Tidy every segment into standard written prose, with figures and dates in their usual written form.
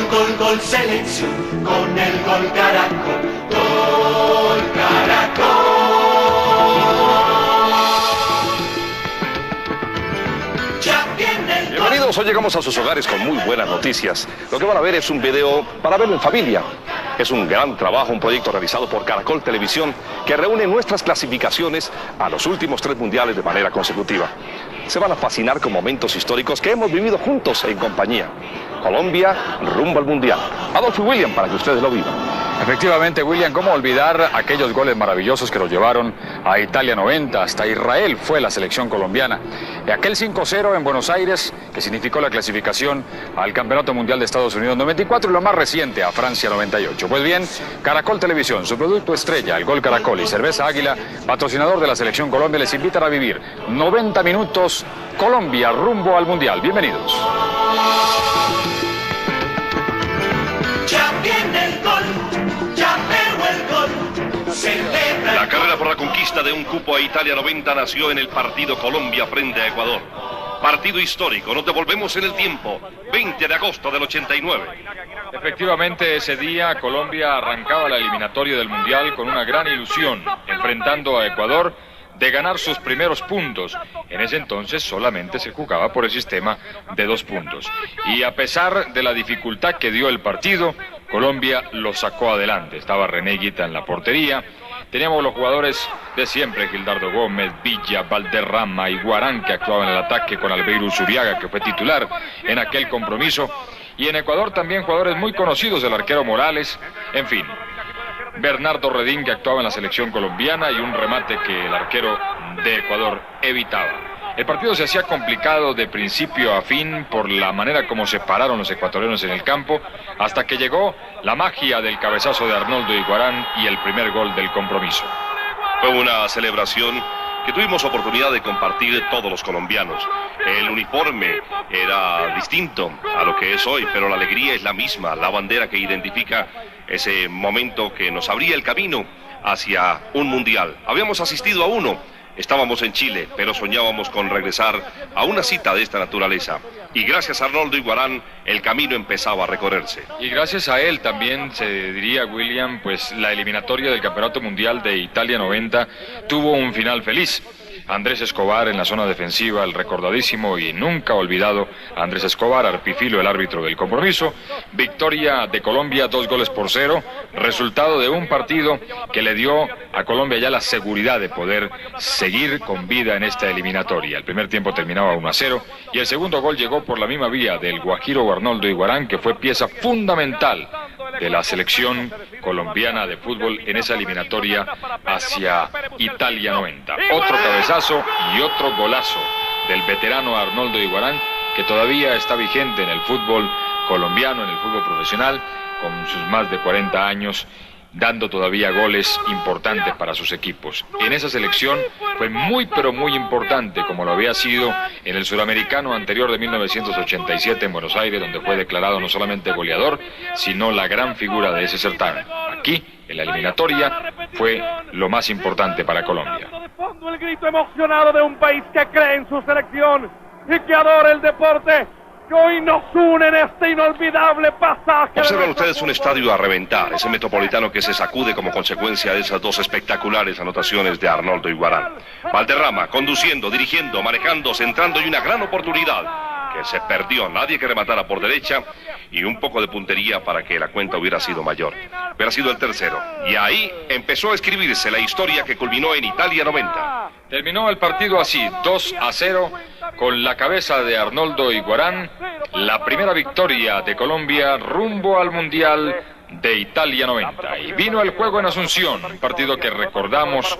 gol, gol selección, con el gol Caracol, gol Caracol. Bienvenidos, hoy llegamos a sus hogares con muy buenas noticias. Lo que van a ver es un video para verlo en familia. Es un gran trabajo, un proyecto realizado por Caracol Televisión que reúne nuestras clasificaciones a los últimos 3 mundiales de manera consecutiva. Se van a fascinar con momentos históricos que hemos vivido juntos en compañía. Colombia rumbo al mundial. Adolfo y William, para que ustedes lo vivan. Efectivamente, William, ¿cómo olvidar aquellos goles maravillosos que nos llevaron a Italia 90? Hasta Israel fue la selección colombiana. Aquel 5-0 en Buenos Aires, que significó la clasificación al Campeonato Mundial de Estados Unidos 94 y lo más reciente, a Francia 98. Pues bien, Caracol Televisión, su producto estrella, el Gol Caracol y Cerveza Águila, patrocinador de la Selección Colombia, les invitan a vivir 90 minutos Colombia rumbo al Mundial. Bienvenidos. Ya viene el gol, ya veo el gol. La carrera por la conquista de un cupo a Italia 90 nació en el partido Colombia frente a Ecuador. Partido histórico, nos devolvemos en el tiempo, 20 de agosto del 89. Efectivamente, ese día Colombia arrancaba la eliminatoria del Mundial con una gran ilusión, enfrentando a Ecuador de ganar sus primeros puntos. En ese entonces solamente se jugaba por el sistema de 2 puntos. Y a pesar de la dificultad que dio el partido, Colombia lo sacó adelante. Estaba René Guita en la portería. Teníamos los jugadores de siempre, Gildardo Gómez, Villa, Valderrama y Guarán, que actuaban en el ataque, con Albeiro Uzuriaga, que fue titular en aquel compromiso. Y en Ecuador también jugadores muy conocidos, el arquero Morales, en fin. Bernardo Redín, que actuaba en la selección colombiana, y un remate que el arquero de Ecuador evitaba. El partido se hacía complicado de principio a fin por la manera como se pararon los ecuatorianos en el campo, hasta que llegó la magia del cabezazo de Arnoldo Iguarán y el primer gol del compromiso. Fue una celebración que tuvimos oportunidad de compartir todos los colombianos. El uniforme era distinto a lo que es hoy, pero la alegría es la misma, la bandera que identifica ese momento que nos abría el camino hacia un mundial. Habíamos asistido a uno, estábamos en Chile, pero soñábamos con regresar a una cita de esta naturaleza. Y gracias a Arnoldo Iguarán, el camino empezaba a recorrerse. Y gracias a él también, se diría, William, pues la eliminatoria del Campeonato Mundial de Italia 90 tuvo un final feliz. Andrés Escobar en la zona defensiva, el recordadísimo y nunca olvidado Andrés Escobar, Arpifilo, el árbitro del compromiso. Victoria de Colombia 2-0, resultado de un partido que le dio a Colombia ya la seguridad de poder seguir con vida en esta eliminatoria. El primer tiempo terminaba 1-0 y el segundo gol llegó por la misma vía del guajiro Arnoldo Iguarán, que fue pieza fundamental de la selección colombiana de fútbol en esa eliminatoria hacia Italia 90. Otro cabezazo y otro golazo del veterano Arnoldo Iguarán, que todavía está vigente en el fútbol colombiano, en el fútbol profesional, con sus más de 40 años, dando todavía goles importantes para sus equipos. En esa selección fue muy pero muy importante, como lo había sido en el suramericano anterior de 1987 en Buenos Aires, donde fue declarado no solamente goleador, sino la gran figura de ese certamen. Aquí, en la eliminatoria, fue lo más importante para Colombia. El grito emocionado de un país que cree en su selección y que adora el deporte, que hoy nos une en este inolvidable pasaje. Observan ustedes un estadio a reventar, ese Metropolitano que se sacude como consecuencia de esas 2 espectaculares anotaciones de Arnoldo Iguarán. Valderrama conduciendo, dirigiendo, manejando, centrando, y una gran oportunidad que se perdió. Nadie que rematara por derecha y un poco de puntería para que la cuenta hubiera sido mayor. Hubiera sido el tercero. Y ahí empezó a escribirse la historia que culminó en Italia 90. Terminó el partido así, 2-0, con la cabeza de Arnoldo Iguarán, la primera victoria de Colombia rumbo al Mundial de Italia 90. Y vino el juego en Asunción, un partido que recordamos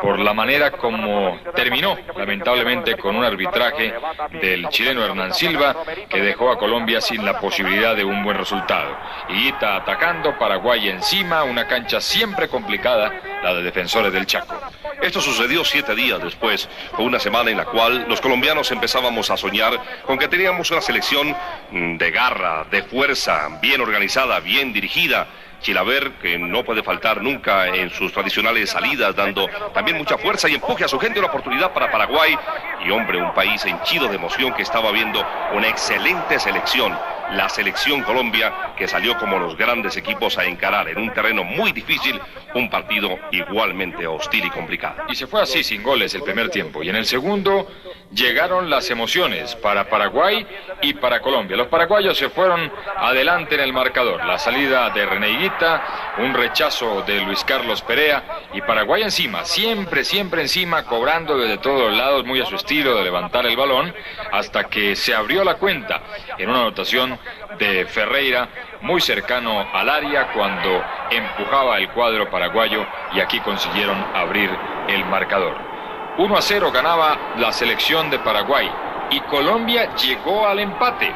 por la manera como terminó, lamentablemente con un arbitraje del chileno Hernán Silva, que dejó a Colombia sin la posibilidad de un buen resultado. Higuita atacando, Paraguay encima, una cancha siempre complicada, la de Defensores del Chaco. Esto sucedió 7 días después, fue una semana en la cual los colombianos empezábamos a soñar con que teníamos una selección de garra, de fuerza, bien organizada, bien dirigida, Chilaver, que no puede faltar nunca en sus tradicionales salidas, dando también mucha fuerza y empuje a su gente, una oportunidad para Paraguay. Y hombre, un país henchido de emoción que estaba viendo una excelente selección. La selección Colombia, que salió como los grandes equipos a encarar en un terreno muy difícil un partido igualmente hostil y complicado. Y se fue así, sin goles, el primer tiempo. Y en el segundo llegaron las emociones para Paraguay y para Colombia. Los paraguayos se fueron adelante en el marcador. La salida de René Higuita, un rechazo de Luis Carlos Perea, y Paraguay encima, siempre encima, cobrando desde todos lados, muy a su estilo de levantar el balón, hasta que se abrió la cuenta en una anotación de Ferreira, muy cercano al área, cuando empujaba el cuadro paraguayo, y aquí consiguieron abrir el marcador. 1-0 ganaba la selección de Paraguay y Colombia llegó al empate.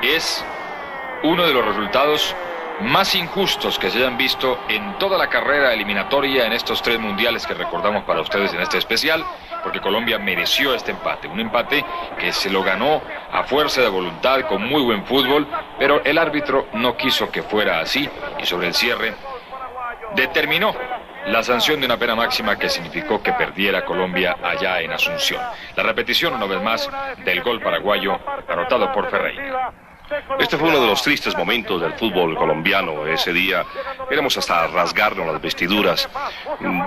Es uno de los resultados más injustos que se hayan visto en toda la carrera eliminatoria en estos 3 mundiales que recordamos para ustedes en este especial, porque Colombia mereció este empate, un empate que se lo ganó a fuerza de voluntad, con muy buen fútbol, pero el árbitro no quiso que fuera así, y sobre el cierre determinó la sanción de una pena máxima que significó que perdiera Colombia allá en Asunción. La repetición, una vez más, del gol paraguayo anotado por Ferreira. Este fue uno de los tristes momentos del fútbol colombiano. Ese día queremos hasta rasgarnos las vestiduras.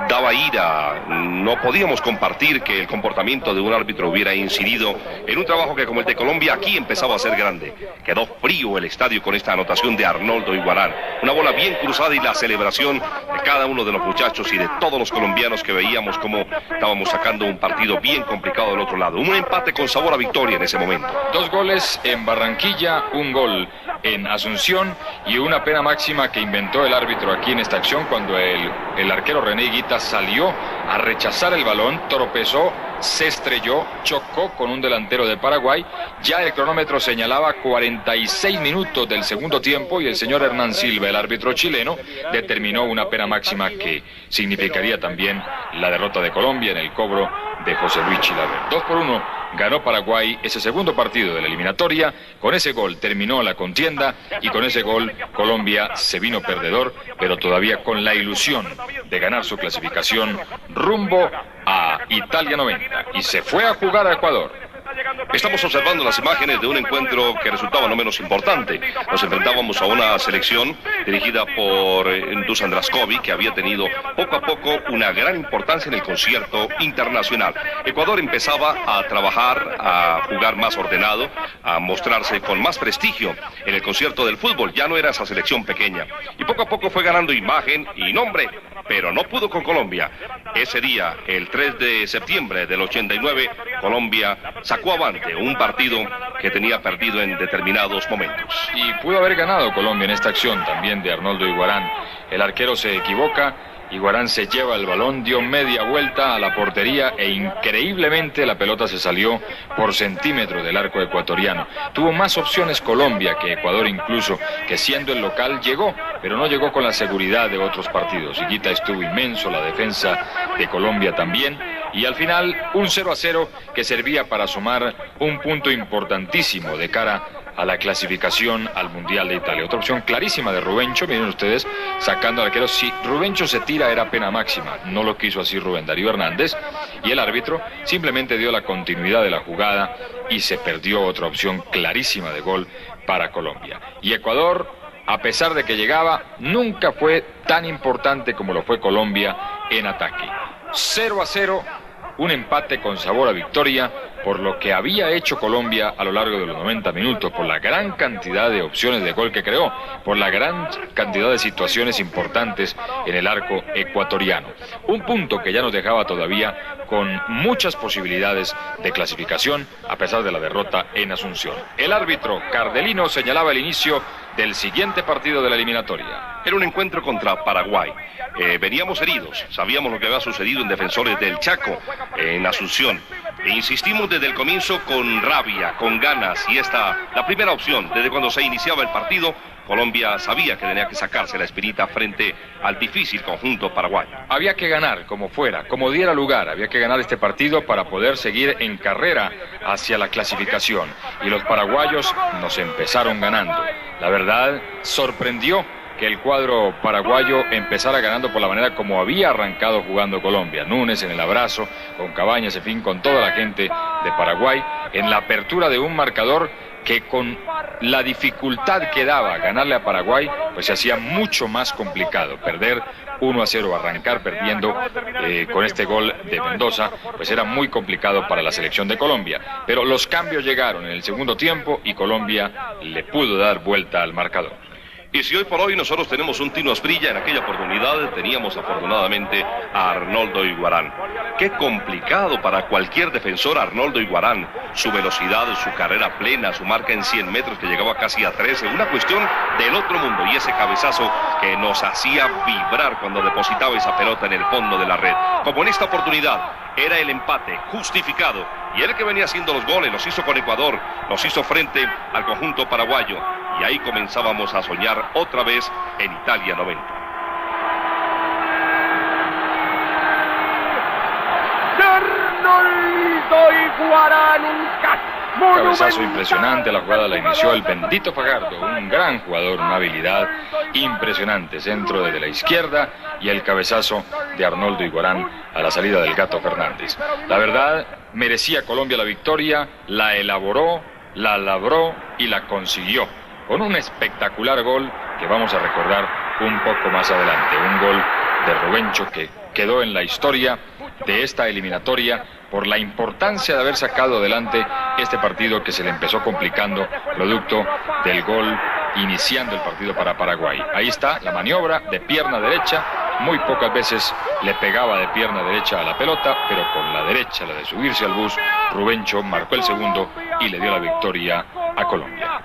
Daba ira, no podíamos compartir que el comportamiento de un árbitro hubiera incidido en un trabajo que, como el de Colombia, aquí empezaba a ser grande. Quedó frío el estadio con esta anotación de Arnoldo Iguarán. Una bola bien cruzada y la celebración de cada uno de los muchachos y de todos los colombianos que veíamos cómo estábamos sacando un partido bien complicado del otro lado. Un empate con sabor a victoria en ese momento. 2 goles en Barranquilla, un gol en Asunción y una pena máxima que inventó el árbitro aquí en esta acción, cuando el arquero René Higuita salió a rechazar el balón, tropezó, se estrelló, chocó con un delantero de Paraguay. Ya el cronómetro señalaba 46 minutos del segundo tiempo y el señor Hernán Silva, el árbitro chileno, determinó una pena máxima que significaría también la derrota de Colombia en el cobro de José Luis Chilaver. 2-1 ganó Paraguay ese segundo partido de la eliminatoria. Con ese gol terminó la contienda y con ese gol Colombia se vino perdedor, pero todavía con la ilusión de ganar su clasificación rumbo a Italia 90, y se fue a jugar a Ecuador. Estamos observando las imágenes de un encuentro que resultaba no menos importante. Nos enfrentábamos a una selección dirigida por Dusan Draskovi, que había tenido poco a poco una gran importancia en el concierto internacional. Ecuador empezaba a trabajar, a jugar más ordenado, a mostrarse con más prestigio en el concierto del fútbol. Ya no era esa selección pequeña. Y poco a poco fue ganando imagen y nombre, pero no pudo con Colombia. Ese día, el 3 de septiembre del 89, Colombia sacó avante un partido que tenía perdido en determinados momentos. Y pudo haber ganado Colombia en esta acción también de Arnoldo Iguarán. El arquero se equivoca, Iguarán se lleva el balón, dio media vuelta a la portería e increíblemente la pelota se salió por centímetro del arco ecuatoriano. Tuvo más opciones Colombia que Ecuador, incluso, que siendo el local llegó, pero no llegó con la seguridad de otros partidos. Higuita estuvo inmenso, la defensa de Colombia también, y al final un 0-0 que servía para sumar un punto importantísimo de cara a la clasificación al Mundial de Italia. Otra opción clarísima de Rubencho, miren ustedes, sacando al arquero. Si Rubencho se tira era pena máxima, no lo quiso así Rubén Darío Hernández, y el árbitro simplemente dio la continuidad de la jugada y se perdió otra opción clarísima de gol para Colombia. Y Ecuador, a pesar de que llegaba, nunca fue tan importante como lo fue Colombia en ataque. 0-0, un empate con sabor a victoria, por lo que había hecho Colombia a lo largo de los 90 minutos, por la gran cantidad de opciones de gol que creó, por la gran cantidad de situaciones importantes en el arco ecuatoriano. Un punto que ya nos dejaba todavía con muchas posibilidades de clasificación, a pesar de la derrota en Asunción. El árbitro Cardelino señalaba el inicio del siguiente partido de la eliminatoria. Era un encuentro contra Paraguay. Veníamos heridos, sabíamos lo que había sucedido en Defensores del Chaco, en Asunción. E insistimos desde el comienzo con rabia, con ganas, y la primera opción. Desde cuando se iniciaba el partido, Colombia sabía que tenía que sacarse la espinita frente al difícil conjunto paraguayo. Había que ganar como fuera, como diera lugar, había que ganar este partido para poder seguir en carrera hacia la clasificación. Y los paraguayos nos empezaron ganando. La verdad, sorprendió que el cuadro paraguayo empezara ganando por la manera como había arrancado jugando Colombia. Núñez en el abrazo, con Cabañas, en fin, con toda la gente de Paraguay, en la apertura de un marcador que con la dificultad que daba ganarle a Paraguay, pues se hacía mucho más complicado. Perder 1-0, arrancar perdiendo con este gol de Mendoza, pues era muy complicado para la selección de Colombia. Pero los cambios llegaron en el segundo tiempo y Colombia le pudo dar vuelta al marcador. Y si hoy por hoy nosotros tenemos un Tino Asprilla, en aquella oportunidad teníamos afortunadamente a Arnoldo Iguarán. Qué complicado para cualquier defensor Arnoldo Iguarán. Su velocidad, su carrera plena, su marca en 100 metros que llegaba casi a 13. Una cuestión del otro mundo. Y ese cabezazo que nos hacía vibrar cuando depositaba esa pelota en el fondo de la red. Como en esta oportunidad era el empate justificado. Y él que venía haciendo los goles, los hizo con Ecuador, los hizo frente al conjunto paraguayo. Y ahí comenzábamos a soñar otra vez en Italia 90. Arnoldo Iguarán, un cabezazo impresionante, la jugada la inició el bendito Fajardo, un gran jugador, una habilidad impresionante, centro desde la izquierda y el cabezazo de Arnoldo Iguarán a la salida del Gato Fernández. La verdad, merecía Colombia la victoria, la elaboró, la labró y la consiguió, con un espectacular gol que vamos a recordar un poco más adelante, un gol de Rubencho que quedó en la historia de esta eliminatoria por la importancia de haber sacado adelante este partido que se le empezó complicando producto del gol iniciando el partido para Paraguay. Ahí está la maniobra de pierna derecha, muy pocas veces le pegaba de pierna derecha a la pelota, pero con la derecha, la de subirse al bus, Rubencho marcó el segundo y le dio la victoria a Colombia.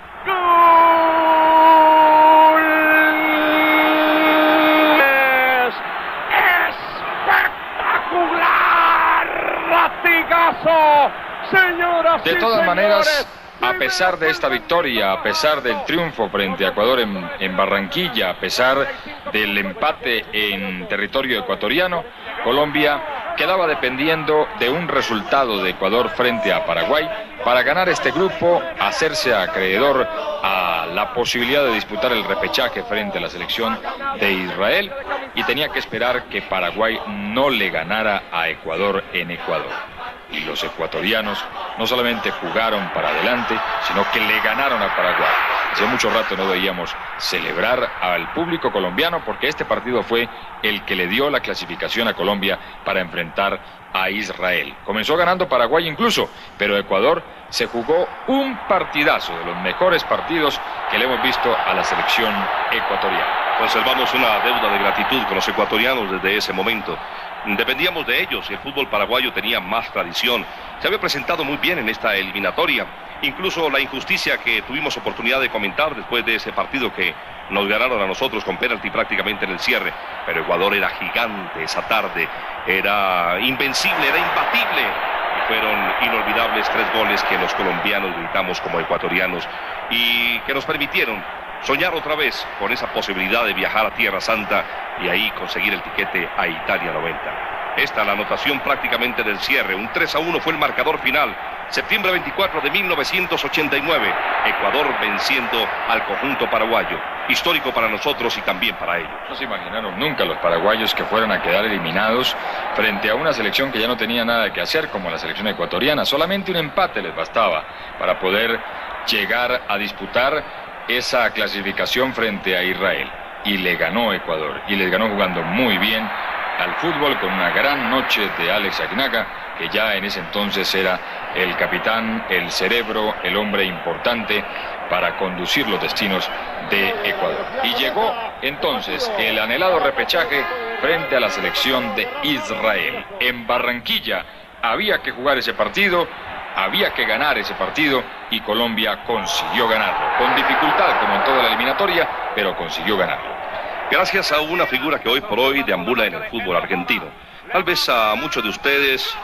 De todas maneras, a pesar de esta victoria, a pesar del triunfo frente a Ecuador en Barranquilla, a pesar del empate en territorio ecuatoriano, Colombia quedaba dependiendo de un resultado de Ecuador frente a Paraguay para ganar este grupo, hacerse acreedor a la posibilidad de disputar el repechaje frente a la selección de Israel, y tenía que esperar que Paraguay no le ganara a Ecuador en Ecuador. Y los ecuatorianos no solamente jugaron para adelante, sino que le ganaron a Paraguay. Hace mucho rato no veíamos celebrar al público colombiano porque este partido fue el que le dio la clasificación a Colombia para enfrentar a Israel. Comenzó ganando Paraguay incluso, pero Ecuador se jugó un partidazo, de los mejores partidos que le hemos visto a la selección ecuatoriana. Conservamos una deuda de gratitud con los ecuatorianos desde ese momento. Dependíamos de ellos y el fútbol paraguayo tenía más tradición. Se había presentado muy bien en esta eliminatoria. Incluso la injusticia que tuvimos oportunidad de comentar después de ese partido que nos ganaron a nosotros con penalti prácticamente en el cierre. Pero Ecuador era gigante esa tarde, era invencible, era imbatible. Y fueron inolvidables 3 goles que los colombianos gritamos como ecuatorianos y que nos permitieron soñar otra vez con esa posibilidad de viajar a Tierra Santa y ahí conseguir el tiquete a Italia 90. Esta la anotación prácticamente del cierre. Un 3-1 fue el marcador final. Septiembre 24 de 1989. Ecuador venciendo al conjunto paraguayo. Histórico para nosotros y también para ellos. No se imaginaron nunca los paraguayos que fueran a quedar eliminados frente a una selección que ya no tenía nada que hacer, como la selección ecuatoriana. Solamente un empate les bastaba para poder llegar a disputar esa clasificación frente a Israel. Y le ganó Ecuador, y les ganó jugando muy bien al fútbol, con una gran noche de Alex Aguinaga, que ya en ese entonces era el capitán, el cerebro, el hombre importante para conducir los destinos de Ecuador. Y llegó entonces el anhelado repechaje frente a la selección de Israel. En Barranquilla había que jugar ese partido, había que ganar ese partido y Colombia consiguió ganarlo. Con dificultad, como en toda la eliminatoria, pero consiguió ganarlo. Gracias a una figura que hoy por hoy deambula en el fútbol argentino. Tal vez a muchos de ustedes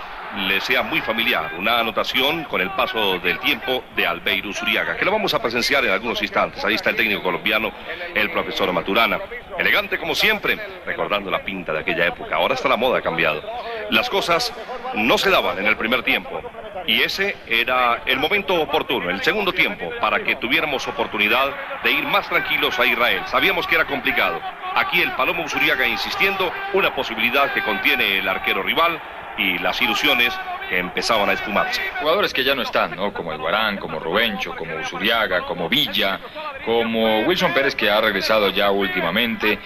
les sea muy familiar, una anotación con el paso del tiempo de Albeiro Zuriaga, que lo vamos a presenciar en algunos instantes. Ahí está el técnico colombiano, el profesor Maturana. Elegante como siempre, recordando la pinta de aquella época. Ahora está la moda, ha cambiado. Las cosas no se daban en el primer tiempo. Y ese era el momento oportuno, el segundo tiempo, para que tuviéramos oportunidad de ir más tranquilos a Israel. Sabíamos que era complicado. Aquí el Palomo Usuriaga insistiendo, una posibilidad que contiene el arquero rival y las ilusiones que empezaban a esfumarse. Jugadores que ya no están, ¿no? Como el Guarán, como Rubencho, como Usuriaga, como Villa, como Wilson Pérez, que ha regresado ya últimamente,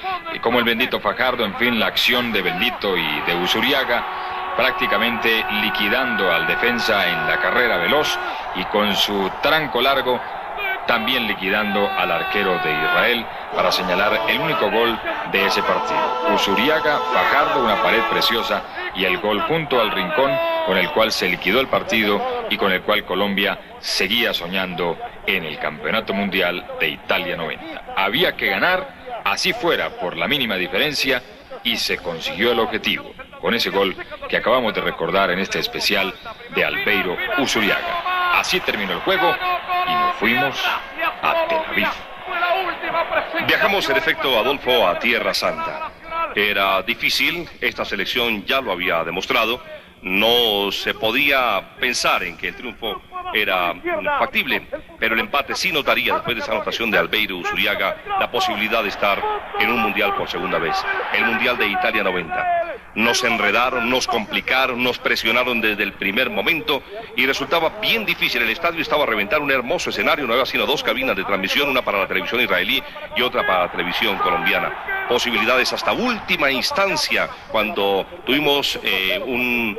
como el Bendito Fajardo, en fin, la acción de Bendito y de Usuriaga, prácticamente liquidando al defensa en la carrera veloz y con su tranco largo también liquidando al arquero de Israel para señalar el único gol de ese partido. Usuriaga, Fajardo, una pared preciosa y el gol junto al rincón con el cual se liquidó el partido y con el cual Colombia seguía soñando en el Campeonato Mundial de Italia 90. Había que ganar, así fuera por la mínima diferencia, y se consiguió el objetivo con ese gol que acabamos de recordar en este especial de Albeiro Usuriaga. Así terminó el juego y nos fuimos a Tel Aviv. Viajamos en efecto, Adolfo, a Tierra Santa. Era difícil, esta selección ya lo había demostrado. No se podía pensar en que el triunfo era factible, pero el empate sí nos daría, después de esa anotación de Albeiro Usuriaga, la posibilidad de estar en un mundial por segunda vez, el Mundial de Italia 90. Nos enredaron, nos complicaron, nos presionaron desde el primer momento y resultaba bien difícil. El estadio estaba a reventar, un hermoso escenario, no había sino dos cabinas de transmisión, una para la televisión israelí y otra para la televisión colombiana. Posibilidades hasta última instancia cuando tuvimos un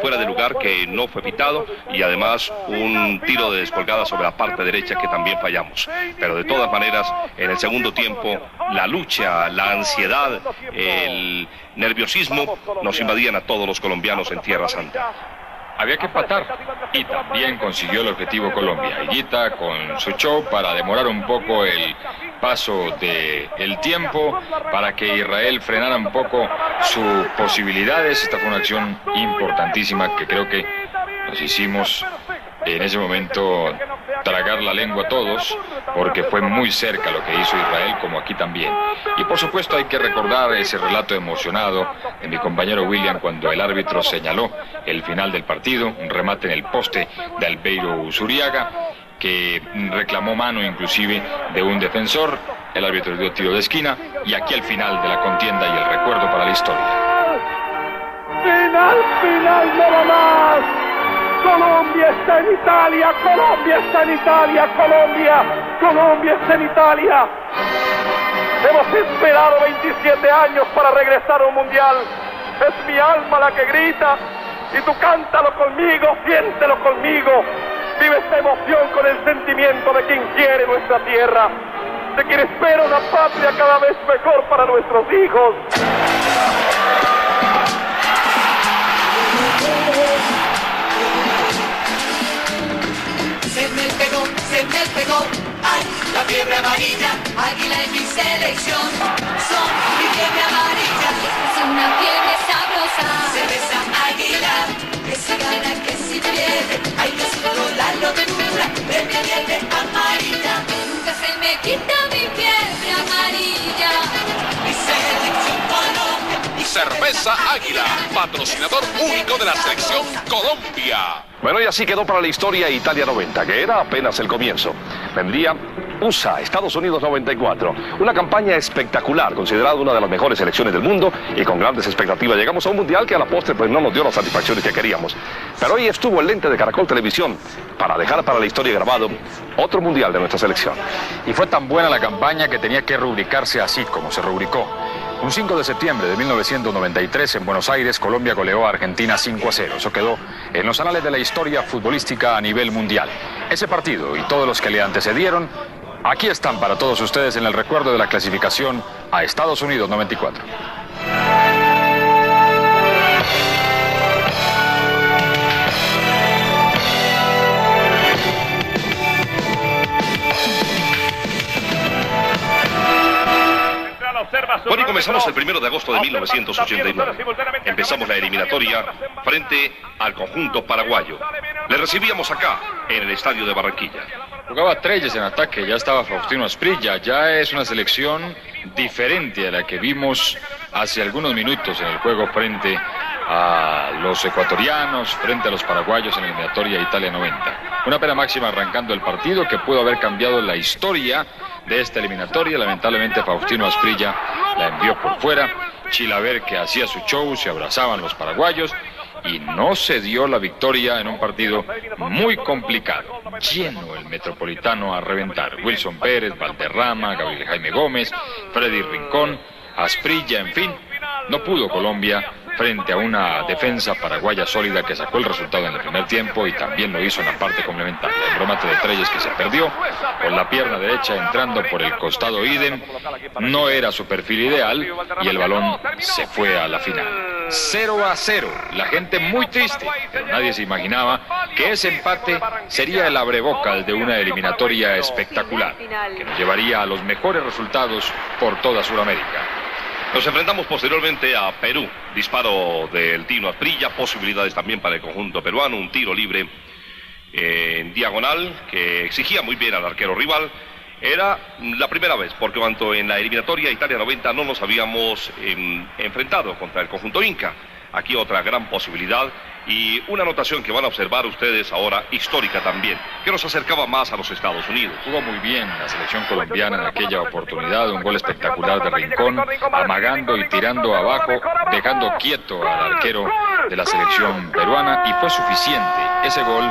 fuera de lugar que no fue pitado y además un tiro de descolgada sobre la parte derecha que también fallamos. Pero de todas maneras, en el segundo tiempo, la lucha, la ansiedad, el nerviosismo nos invadían a todos los colombianos en Tierra Santa. Había que empatar y también consiguió el objetivo Colombia. Higuita con su show para demorar un poco el paso del tiempo, para que Israel frenara un poco sus posibilidades. Esta fue una acción importantísima que creo que nos hicimos en ese momento tragar la lengua a todos, porque fue muy cerca lo que hizo Israel, como aquí también. Y por supuesto hay que recordar ese relato emocionado de mi compañero William cuando el árbitro señaló el final del partido, un remate en el poste de Albeiro Usuriaga, que reclamó mano inclusive de un defensor. El árbitro dio tiro de esquina y aquí el final de la contienda y el recuerdo para la historia. Final, no más. Colombia está en Italia, Colombia está en Italia, Colombia está en Italia. Hemos esperado 27 años para regresar a un mundial. Es mi alma la que grita y tú cántalo conmigo, siéntelo conmigo. Vive esta emoción con el sentimiento de quien quiere nuestra tierra, de quien espera una patria cada vez mejor para nuestros hijos. Se me pegó, ay, la fiebre amarilla, Águila en mi selección, son mi fiebre amarilla, es una fiebre sabrosa, cerveza Águila, que si gana, que si pierde, hay que controlar lo de dura, de mi fiebre amarilla, nunca se me quita mi fiebre amarilla, mi selección Colombia. Cerveza Águila, patrocinador único de la selección Colombia. Bueno, y así quedó para la historia Italia 90, que era apenas el comienzo. Vendría USA, Estados Unidos 94. Una campaña espectacular, considerada una de las mejores selecciones del mundo y con grandes expectativas. Llegamos a un mundial que a la postre pues no nos dio las satisfacciones que queríamos. Pero hoy estuvo el lente de Caracol Televisión para dejar para la historia grabado otro mundial de nuestra selección. Y fue tan buena la campaña que tenía que rubricarse así como se rubricó. Un 5 de septiembre de 1993 en Buenos Aires, Colombia goleó a Argentina 5-0. Eso quedó en los anales de la historia futbolística a nivel mundial. Ese partido y todos los que le antecedieron, aquí están para todos ustedes en el recuerdo de la clasificación a Estados Unidos 94. Bueno, y comenzamos el 1 de agosto de 1989. Empezamos la eliminatoria frente al conjunto paraguayo. Le recibíamos acá, en el estadio de Barranquilla. Jugaba Treyes en ataque, ya estaba Faustino Asprilla, ya es una selección diferente a la que vimos hace algunos minutos en el juego frente a los ecuatorianos frente a los paraguayos en la eliminatoria Italia 90. Una pena máxima arrancando el partido que pudo haber cambiado la historia de esta eliminatoria. Lamentablemente Faustino Asprilla la envió por fuera. Chilaver, que hacía su show, se abrazaban los paraguayos y no se dio la victoria en un partido muy complicado. Lleno el Metropolitano a reventar. Wilson Pérez, Valderrama, Gabriel Jaime Gómez, Freddy Rincón, Asprilla, en fin. No pudo Colombia frente a una defensa paraguaya sólida que sacó el resultado en el primer tiempo y también lo hizo en la parte complementaria. El remate de Treyes, que se perdió con la pierna derecha entrando por el costado idem, no era su perfil ideal y el balón se fue a la final. 0-0, la gente muy triste, pero nadie se imaginaba que ese empate sería el abrebocas de una eliminatoria espectacular que nos llevaría a los mejores resultados por toda Sudamérica. Nos enfrentamos posteriormente a Perú. Disparo del Tino Asprilla, posibilidades también para el conjunto peruano, un tiro libre en diagonal que exigía muy bien al arquero rival. Era la primera vez, porque cuanto en la eliminatoria Italia 90 no nos habíamos enfrentado contra el conjunto inca. Aquí otra gran posibilidad y una anotación que van a observar ustedes ahora, histórica también, que nos acercaba más a los Estados Unidos. Jugó muy bien la selección colombiana en aquella oportunidad, un gol espectacular de Rincón, amagando y tirando abajo, dejando quieto al arquero de la selección peruana, y fue suficiente ese gol,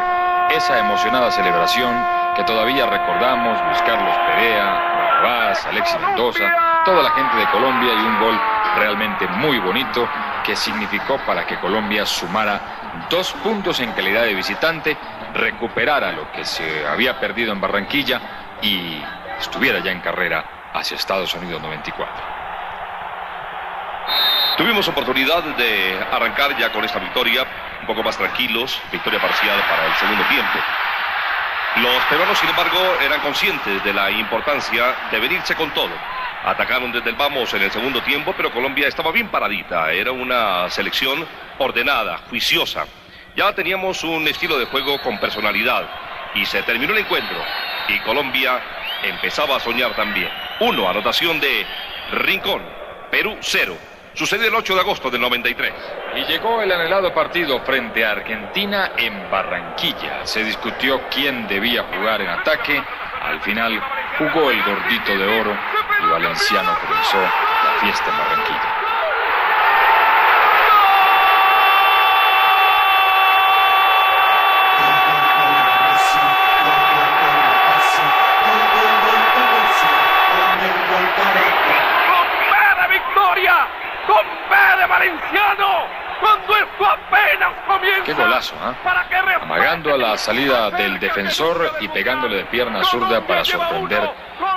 esa emocionada celebración que todavía recordamos, Luis Carlos Perea, Barrabás, Alexis Mendoza, toda la gente de Colombia, y un gol realmente muy bonito que significó para que Colombia sumara 2 puntos en calidad de visitante, recuperara lo que se había perdido en Barranquilla y estuviera ya en carrera hacia Estados Unidos 94. Tuvimos oportunidad de arrancar ya con esta victoria un poco más tranquilos, victoria parcial para el segundo tiempo. Los peruanos, sin embargo, eran conscientes de la importancia de venirse con todo. Atacaron desde el vamos en el segundo tiempo, pero Colombia estaba bien paradita. Era una selección ordenada, juiciosa. Ya teníamos un estilo de juego con personalidad. Y se terminó el encuentro. Y Colombia empezaba a soñar también. 1, anotación de Rincón. Perú 0. Sucedió el 8 de agosto del 93. Y llegó el anhelado partido frente a Argentina en Barranquilla. Se discutió quién debía jugar en ataque. Al final jugó el gordito de oro y Valenciano comenzó la fiesta en Barranquilla. ¡Con B de Valenciano! ¡Cuando esto apenas comienza! ¡Qué golazo! Amagando a la salida del defensor y pegándole de pierna zurda para sorprender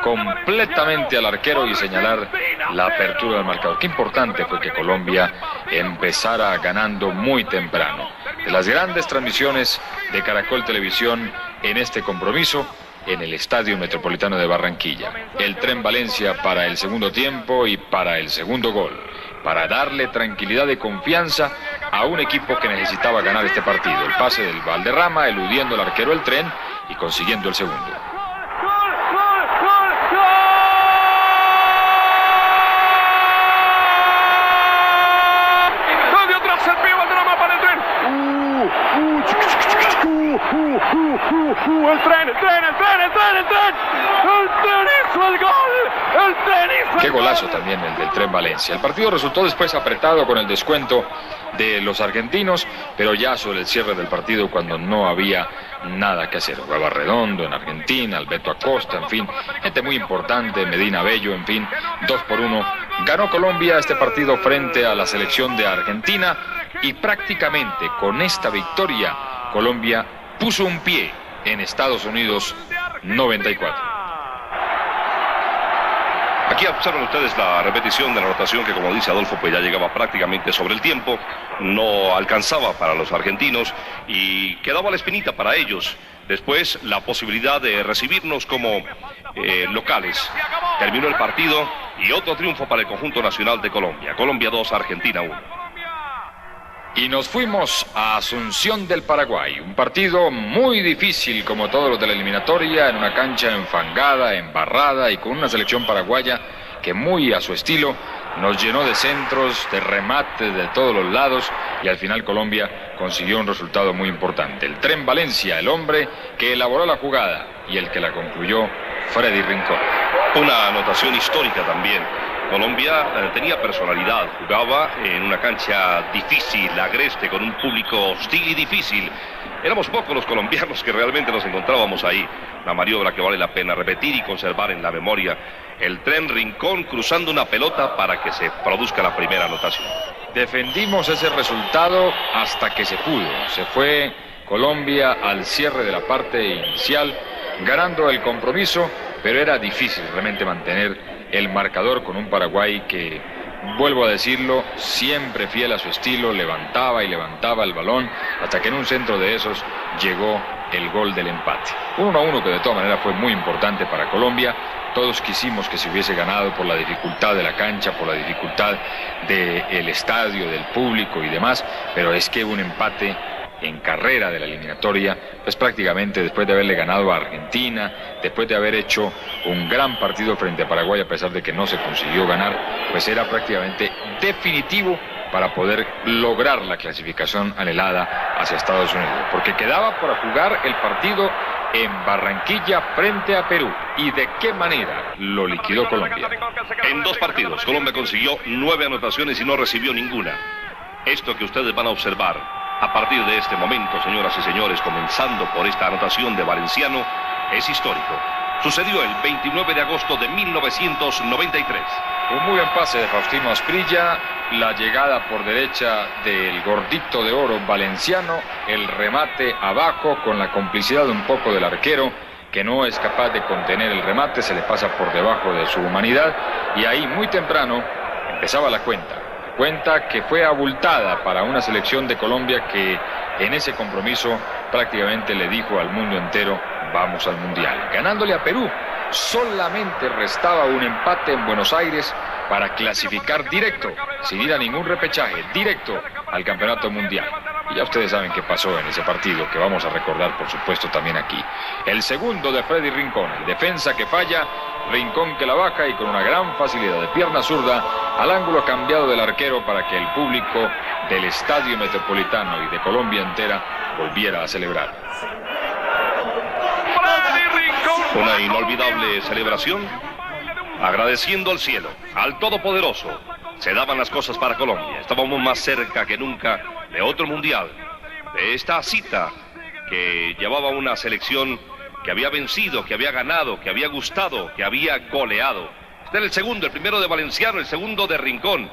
completamente al arquero y señalar la apertura del marcador. Qué importante fue que Colombia empezara ganando muy temprano. De las grandes transmisiones de Caracol Televisión en este compromiso, en el Estadio Metropolitano de Barranquilla. El Tren Valencia para el segundo tiempo y para el segundo gol, para darle tranquilidad y confianza a un equipo que necesitaba ganar este partido. El pase del Valderrama, eludiendo al arquero el Tren y consiguiendo el segundo. El tren hizo el gol, el tren hizo. Qué golazo también el del Tren Valencia. El partido resultó después apretado con el descuento de los argentinos, pero ya sobre el cierre del partido, cuando no había nada que hacer. Jugaba Redondo en Argentina, Alberto Acosta, en fin, gente muy importante, Medina Bello, en fin, 2-1. Ganó Colombia este partido frente a la selección de Argentina y prácticamente con esta victoria Colombia puso un pie en Estados Unidos 94. Aquí observan ustedes la repetición de la anotación que, como dice Adolfo, pues ya llegaba prácticamente sobre el tiempo, no alcanzaba para los argentinos y quedaba la espinita para ellos. Después la posibilidad de recibirnos como locales. Terminó el partido y otro triunfo para el conjunto nacional de Colombia. Colombia 2, Argentina 1. Y nos fuimos a Asunción del Paraguay, un partido muy difícil como todos los de la eliminatoria, en una cancha enfangada, embarrada y con una selección paraguaya que muy a su estilo nos llenó de centros, de remates de todos los lados y al final Colombia consiguió un resultado muy importante. El Tren Valencia, el hombre que elaboró la jugada y el que la concluyó, Freddy Rincón. Una anotación histórica también. Colombia tenía personalidad, jugaba en una cancha difícil, agreste, con un público hostil y difícil. Éramos pocos los colombianos que realmente nos encontrábamos ahí. Una maniobra que vale la pena repetir y conservar en la memoria. El Tren Rincón cruzando una pelota para que se produzca la primera anotación. Defendimos ese resultado hasta que se pudo. Se fue Colombia al cierre de la parte inicial, ganando el compromiso, pero era difícil realmente mantener el marcador con un Paraguay que, vuelvo a decirlo, siempre fiel a su estilo, levantaba y levantaba el balón, hasta que en un centro de esos llegó el gol del empate. 1-1 que de todas maneras fue muy importante para Colombia. Todos quisimos que se hubiese ganado por la dificultad de la cancha, por la dificultad del estadio, del público y demás, pero es que un empate en carrera de la eliminatoria, pues prácticamente después de haberle ganado a Argentina, después de haber hecho un gran partido frente a Paraguay, a pesar de que no se consiguió ganar, pues era prácticamente definitivo para poder lograr la clasificación anhelada hacia Estados Unidos, porque quedaba por jugar el partido en Barranquilla frente a Perú. ¿Y de qué manera lo liquidó Colombia? En 2 partidos, Colombia consiguió 9 anotaciones y no recibió ninguna. Esto que ustedes van a observar a partir de este momento, señoras y señores, comenzando por esta anotación de Valenciano, es histórico. Sucedió el 29 de agosto de 1993. Un muy buen pase de Faustino Asprilla, la llegada por derecha del gordito de oro Valenciano, el remate abajo con la complicidad un poco del arquero, que no es capaz de contener el remate, se le pasa por debajo de su humanidad, y ahí muy temprano empezaba la cuenta que fue abultada para una selección de Colombia que en ese compromiso prácticamente le dijo al mundo entero: vamos al Mundial. Ganándole a Perú, solamente restaba un empate en Buenos Aires para clasificar directo, sin ir a ningún repechaje, directo al Campeonato Mundial. Y ya ustedes saben qué pasó en ese partido, que vamos a recordar por supuesto también aquí. El segundo de Freddy Rincón, el defensa que falla, Rincón que la baja y con una gran facilidad de pierna zurda al ángulo cambiado del arquero para que el público del Estadio Metropolitano y de Colombia entera volviera a celebrar. Una inolvidable celebración, agradeciendo al cielo, al Todopoderoso. Se daban las cosas para Colombia. Estábamos más cerca que nunca de otro mundial, de esta cita que llevaba una selección que había vencido, que había ganado, que había gustado, que había goleado. Este era el segundo, el primero de Valenciano, el segundo de Rincón.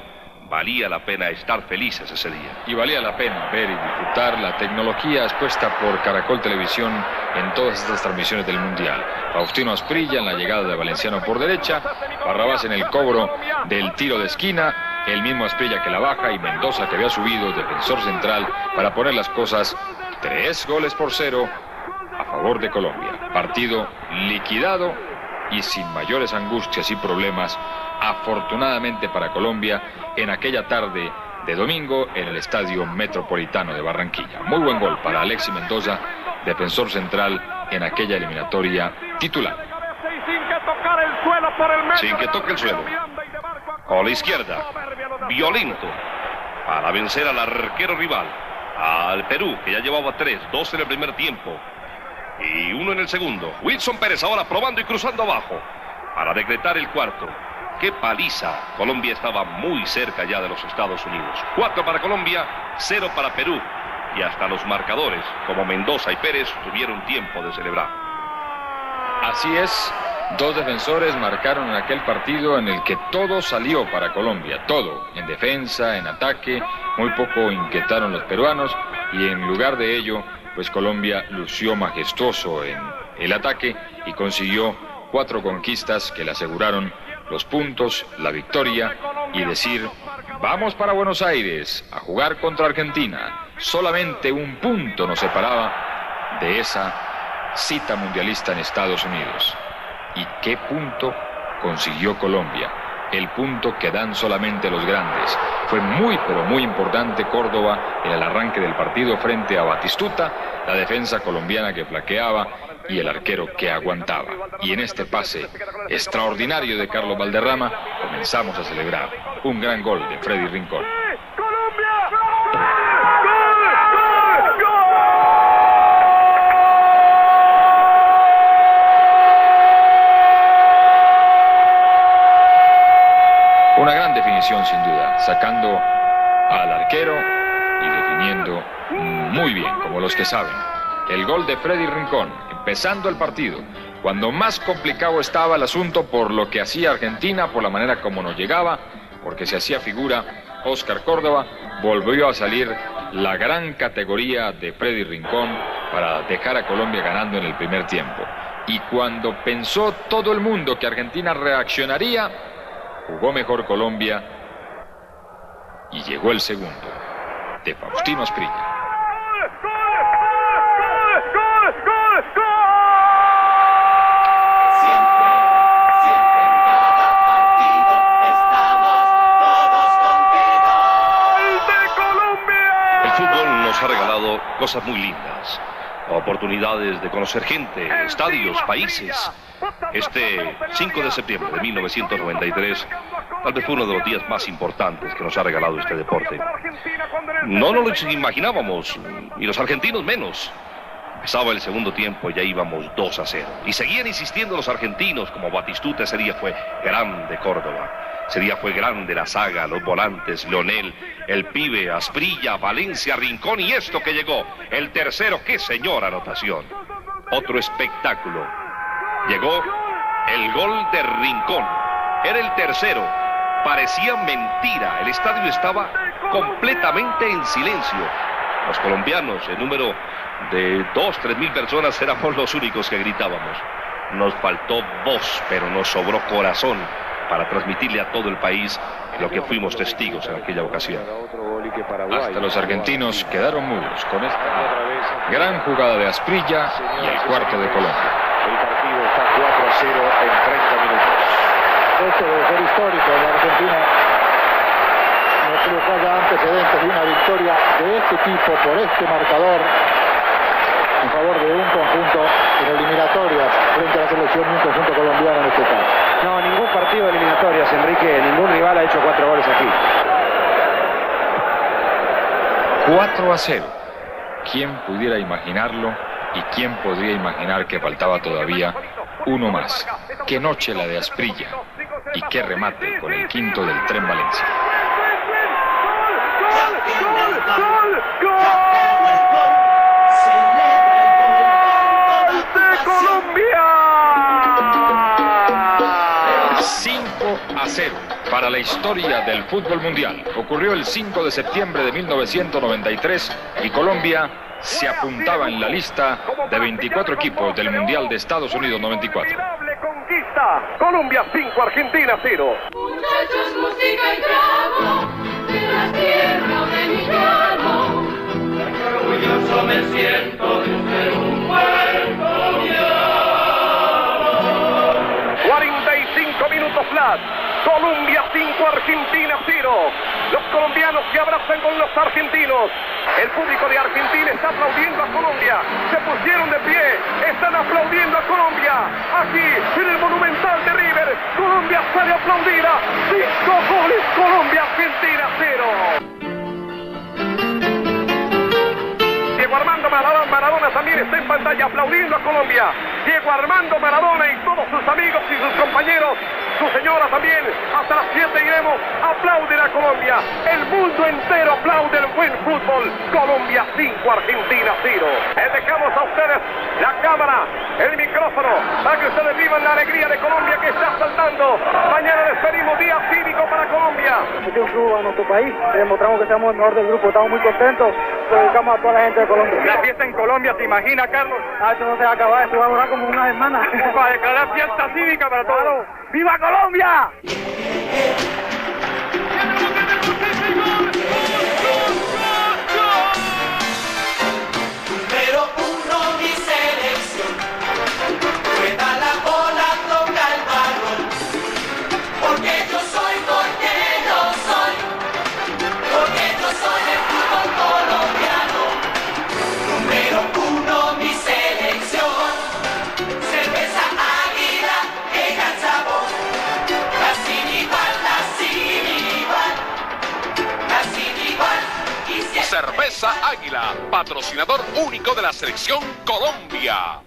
Valía la pena estar felices ese día. Y valía la pena ver y disfrutar la tecnología expuesta por Caracol Televisión en todas estas transmisiones del Mundial. Faustino Asprilla en la llegada de Valenciano por derecha, Barrabás en el cobro del tiro de esquina, el mismo Asprilla que la baja y Mendoza que había subido, defensor central, para poner las cosas 3-0 a favor de Colombia. Partido liquidado y sin mayores angustias y problemas, afortunadamente para Colombia, en aquella tarde de domingo en el Estadio Metropolitano de Barranquilla. Muy buen gol para Alexis Mendoza, defensor central en aquella eliminatoria titular. Sin que toque el suelo. Con la izquierda, violento, para vencer al arquero rival, al Perú, que ya llevaba 3, 2 en el primer tiempo y 1 en el segundo. Wilson Pérez ahora probando y cruzando abajo para decretar el cuarto. ¡Qué paliza! Colombia estaba muy cerca ya de los Estados Unidos. 4 para Colombia, 0 para Perú. Y hasta los marcadores, como Mendoza y Pérez, tuvieron tiempo de celebrar. Así es, 2 defensores marcaron en aquel partido en el que todo salió para Colombia. Todo, en defensa, en ataque, muy poco inquietaron los peruanos. Y en lugar de ello, pues Colombia lució majestuoso en el ataque y consiguió 4 conquistas que le aseguraron los puntos, la victoria y decir: vamos para Buenos Aires a jugar contra Argentina. Solamente un punto nos separaba de esa cita mundialista en Estados Unidos. ¿Y qué punto consiguió Colombia? El punto que dan solamente los grandes. Fue muy pero muy importante Córdoba en el arranque del partido frente a Batistuta, la defensa colombiana que flaqueaba y el arquero que aguantaba. Y en este pase extraordinario de Carlos Valderrama comenzamos a celebrar un gran gol de Freddy Rincón. ¡Colombia! combinación sin duda, sacando al arquero y definiendo muy bien, como los que saben. El gol de Freddy Rincón, empezando el partido, cuando más complicado estaba el asunto por lo que hacía Argentina, por la manera como nos llegaba, porque se hacía figura Oscar Córdoba, volvió a salir la gran categoría de Freddy Rincón para dejar a Colombia ganando en el primer tiempo. Y cuando pensó todo el mundo que Argentina reaccionaría, jugó mejor Colombia y llegó el segundo, de Faustino Asprilla. Ha regalado cosas muy lindas, oportunidades de conocer gente, estadios, países. Este 5 de septiembre de 1993 tal vez fue uno de los días más importantes que nos ha regalado este deporte. No nos lo imaginábamos, y los argentinos menos. Empezaba el segundo tiempo y ya íbamos 2-0. Y seguían insistiendo los argentinos, como Batistuta. Ese día fue grande Córdoba. Ese día fue grande la saga, los volantes, Leonel, el pibe, Asprilla, Valencia, Rincón y esto que llegó, el tercero. ¡Qué señora anotación! Otro espectáculo. Llegó el gol de Rincón. Era el tercero. Parecía mentira. El estadio estaba completamente en silencio. Los colombianos, en número de 2-3 mil personas, éramos los únicos que gritábamos. Nos faltó voz, pero nos sobró corazón para transmitirle a todo el país lo que fuimos testigos en aquella ocasión. Hasta los argentinos quedaron mudos con esta gran jugada de Asprilla y el cuarto de Colombia. El partido está 4-0 en 30 minutos. Esto debe ser histórico en la Argentina. No creo que haya antecedentes de una victoria de este tipo por este marcador en favor de un conjunto en eliminatorias frente a la selección de un conjunto colombiano en este caso. No, ningún partido de eliminatorias, Enrique, ningún rival ha hecho 4 goles aquí. 4-0. ¿Quién pudiera imaginarlo? ¿Y quién podría imaginar que faltaba todavía uno más? Qué noche la de Asprilla. Y qué remate con el quinto del Tren Valencia. ¡Gol! 5-0 para la historia del fútbol mundial. Ocurrió el 5 de septiembre de 1993 y Colombia se apuntaba en la lista de 24 equipos del Mundial de Estados Unidos 94. Conquista. Colombia 5, Argentina 0. Muchachos, música y trago de la tierra de mi llamo. Orgulloso me siento de ser un buen colombiano. 45 minutos flash. Colombia 5, Argentina 0. Los colombianos se abrazan con los argentinos. El público de Argentina está aplaudiendo a Colombia. Se pusieron de pie. Están aplaudiendo a Colombia. Aquí, en el Monumental de River, Colombia sale aplaudida. 5 goles, Colombia, Argentina 0. Diego Armando Maradona también está en pantalla aplaudiendo a Colombia. Diego Armando Maradona y todos sus amigos y sus compañeros, su señora también, hasta las 7 iremos, aplauden a Colombia. El mundo entero aplaude el buen fútbol. Colombia 5, Argentina 0. Les dejamos a ustedes la cámara, el micrófono, para que ustedes vivan la alegría de Colombia que está saltando. Mañana despedimos día cívico para Colombia. Este es un club a nuestro país, demostramos que estamos el mejor del grupo, estamos muy contentos, lo dedicamos a toda la gente de Colombia. La fiesta en Colombia, ¿se imagina, Carlos? Esto no se va a acabar, esto va a durar como una semana. Para declarar fiesta cívica para todos. ¡Viva Colombia! Número 1 mi selección. Rueda la bola, toca el balón. Porque yo soy el fútbol colombiano. Número 1 mi selección. Cerveza Águila, que gran sabor. La sin igual. Y siempre... Cerveza Águila, patrocinador único de la selección Colombia.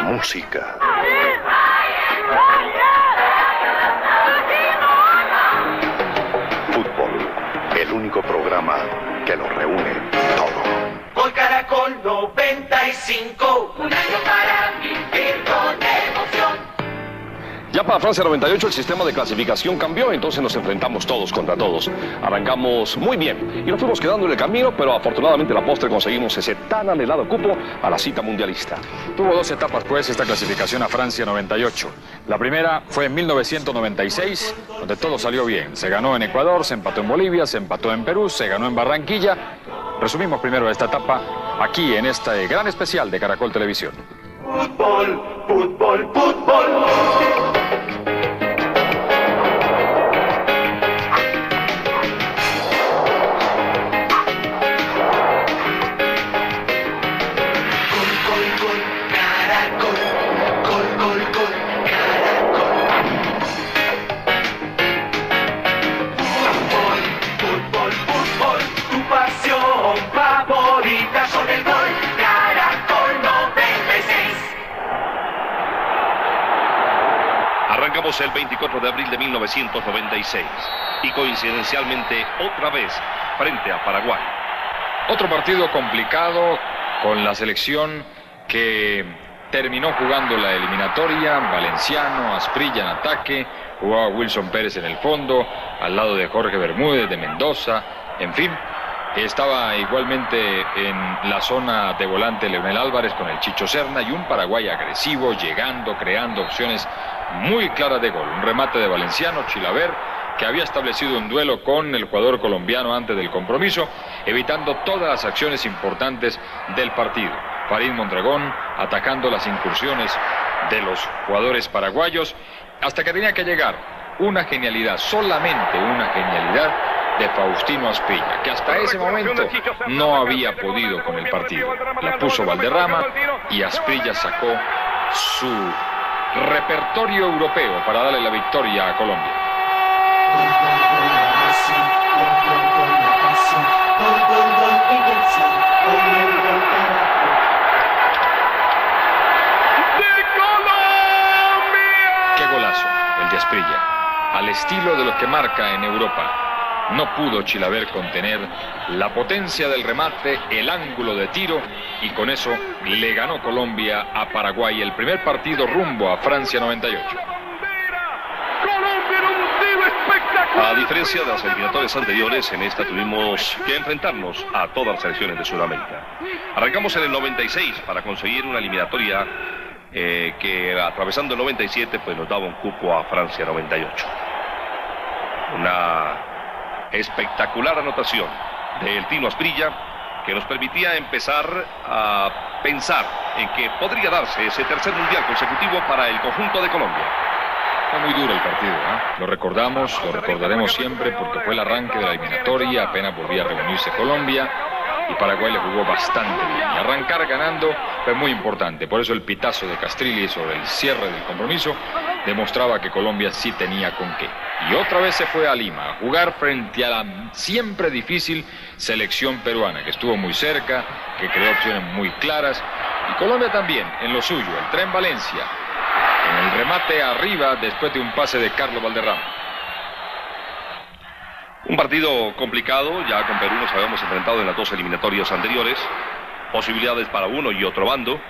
Música. Fútbol, el único programa que lo reúne todo. Gol Caracol 95, un año para vivir con emoción. Ya para Francia 98 el sistema de clasificación cambió, entonces nos enfrentamos todos contra todos. Arrancamos muy bien y nos fuimos quedando en el camino, pero afortunadamente a la postre conseguimos ese tan anhelado cupo a la cita mundialista. Tuvo dos etapas pues esta clasificación a Francia 98. La primera fue en 1996, donde todo salió bien. Se ganó en Ecuador, se empató en Bolivia, se empató en Perú, se ganó en Barranquilla. Resumimos primero esta etapa aquí en este gran especial de Caracol Televisión. Fútbol, fútbol, fútbol. Arrancamos el 24 de abril de 1996 y coincidencialmente otra vez frente a Paraguay. Otro partido complicado con la selección que terminó jugando la eliminatoria. Valenciano, Asprilla en ataque, jugaba Wilson Pérez en el fondo, al lado de Jorge Bermúdez, de Mendoza, en fin. Estaba igualmente en la zona de volante Leonel Álvarez con el Chicho Serna y un Paraguay agresivo, llegando, creando opciones muy claras de gol. Un remate de Valenciano, Chilaver, que había establecido un duelo con el jugador colombiano antes del compromiso, evitando todas las acciones importantes del partido. Farid Mondragón atacando las incursiones de los jugadores paraguayos, hasta que tenía que llegar una genialidad, solamente una genialidad, de Faustino Asprilla, que hasta ese momento no había podido con el partido. La puso Valderrama y Asprilla sacó su repertorio europeo para darle la victoria a Colombia. ¡Qué golazo el de Asprilla! Al estilo de los que marca en Europa. No pudo Chilaver contener la potencia del remate, el ángulo de tiro, y con eso le ganó Colombia a Paraguay el primer partido rumbo a Francia 98. A diferencia de las eliminatorias anteriores, en esta tuvimos que enfrentarnos a todas las selecciones de Sudamérica. Arrancamos en el 96 para conseguir una eliminatoria que atravesando el 97 pues nos daba un cupo a Francia 98. Una espectacular anotación del Tino Asprilla que nos permitía empezar a pensar en que podría darse ese tercer mundial consecutivo para el conjunto de Colombia. Fue muy duro el partido, ¿eh? Lo recordamos, lo recordaremos siempre porque fue el arranque de la eliminatoria, apenas volvía a reunirse Colombia y Paraguay le jugó bastante bien. Y arrancar ganando fue muy importante, por eso el pitazo de Castrilli sobre el cierre del compromiso demostraba que Colombia sí tenía con qué. Y otra vez se fue a Lima a jugar frente a la siempre difícil selección peruana, que estuvo muy cerca, que creó opciones muy claras. Y Colombia también, en lo suyo, el Tren Valencia, en el remate arriba después de un pase de Carlos Valderrama. Un partido complicado, ya con Perú nos habíamos enfrentado en las dos eliminatorias anteriores. Posibilidades para uno y otro bando.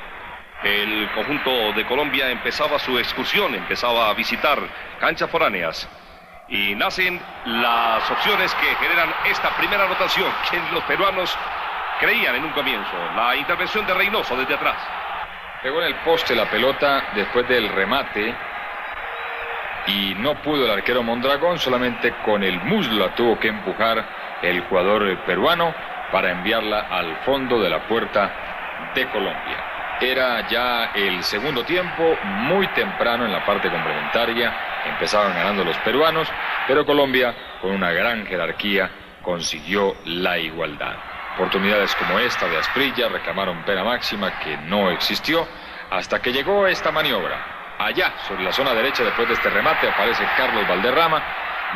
El conjunto de Colombia empezaba su excursión, empezaba a visitar canchas foráneas. Y nacen las opciones que generan esta primera anotación que los peruanos creían en un comienzo. La intervención de Reynoso desde atrás. Pegó en el poste la pelota después del remate y no pudo el arquero Mondragón, solamente con el muslo la tuvo que empujar el jugador peruano para enviarla al fondo de la puerta de Colombia. Era ya el segundo tiempo, muy temprano en la parte complementaria, empezaban ganando los peruanos, pero Colombia, con una gran jerarquía, consiguió la igualdad. Oportunidades como esta de Asprilla reclamaron pena máxima que no existió, hasta que llegó esta maniobra. Allá, sobre la zona derecha, después de este remate, aparece Carlos Valderrama,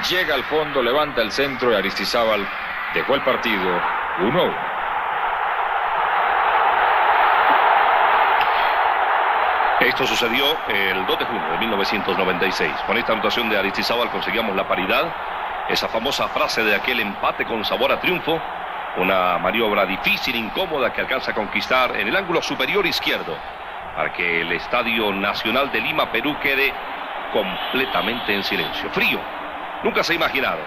llega al fondo, levanta el centro y Aristizábal dejó el partido 1-1. Esto sucedió el 2 de junio de 1996. Con esta anotación de Aristizábal conseguíamos la paridad. Esa famosa frase de aquel empate con sabor a triunfo. Una maniobra difícil, incómoda, que alcanza a conquistar en el ángulo superior izquierdo para que el Estadio Nacional de Lima, Perú, quede completamente en silencio. Frío. Nunca se imaginaron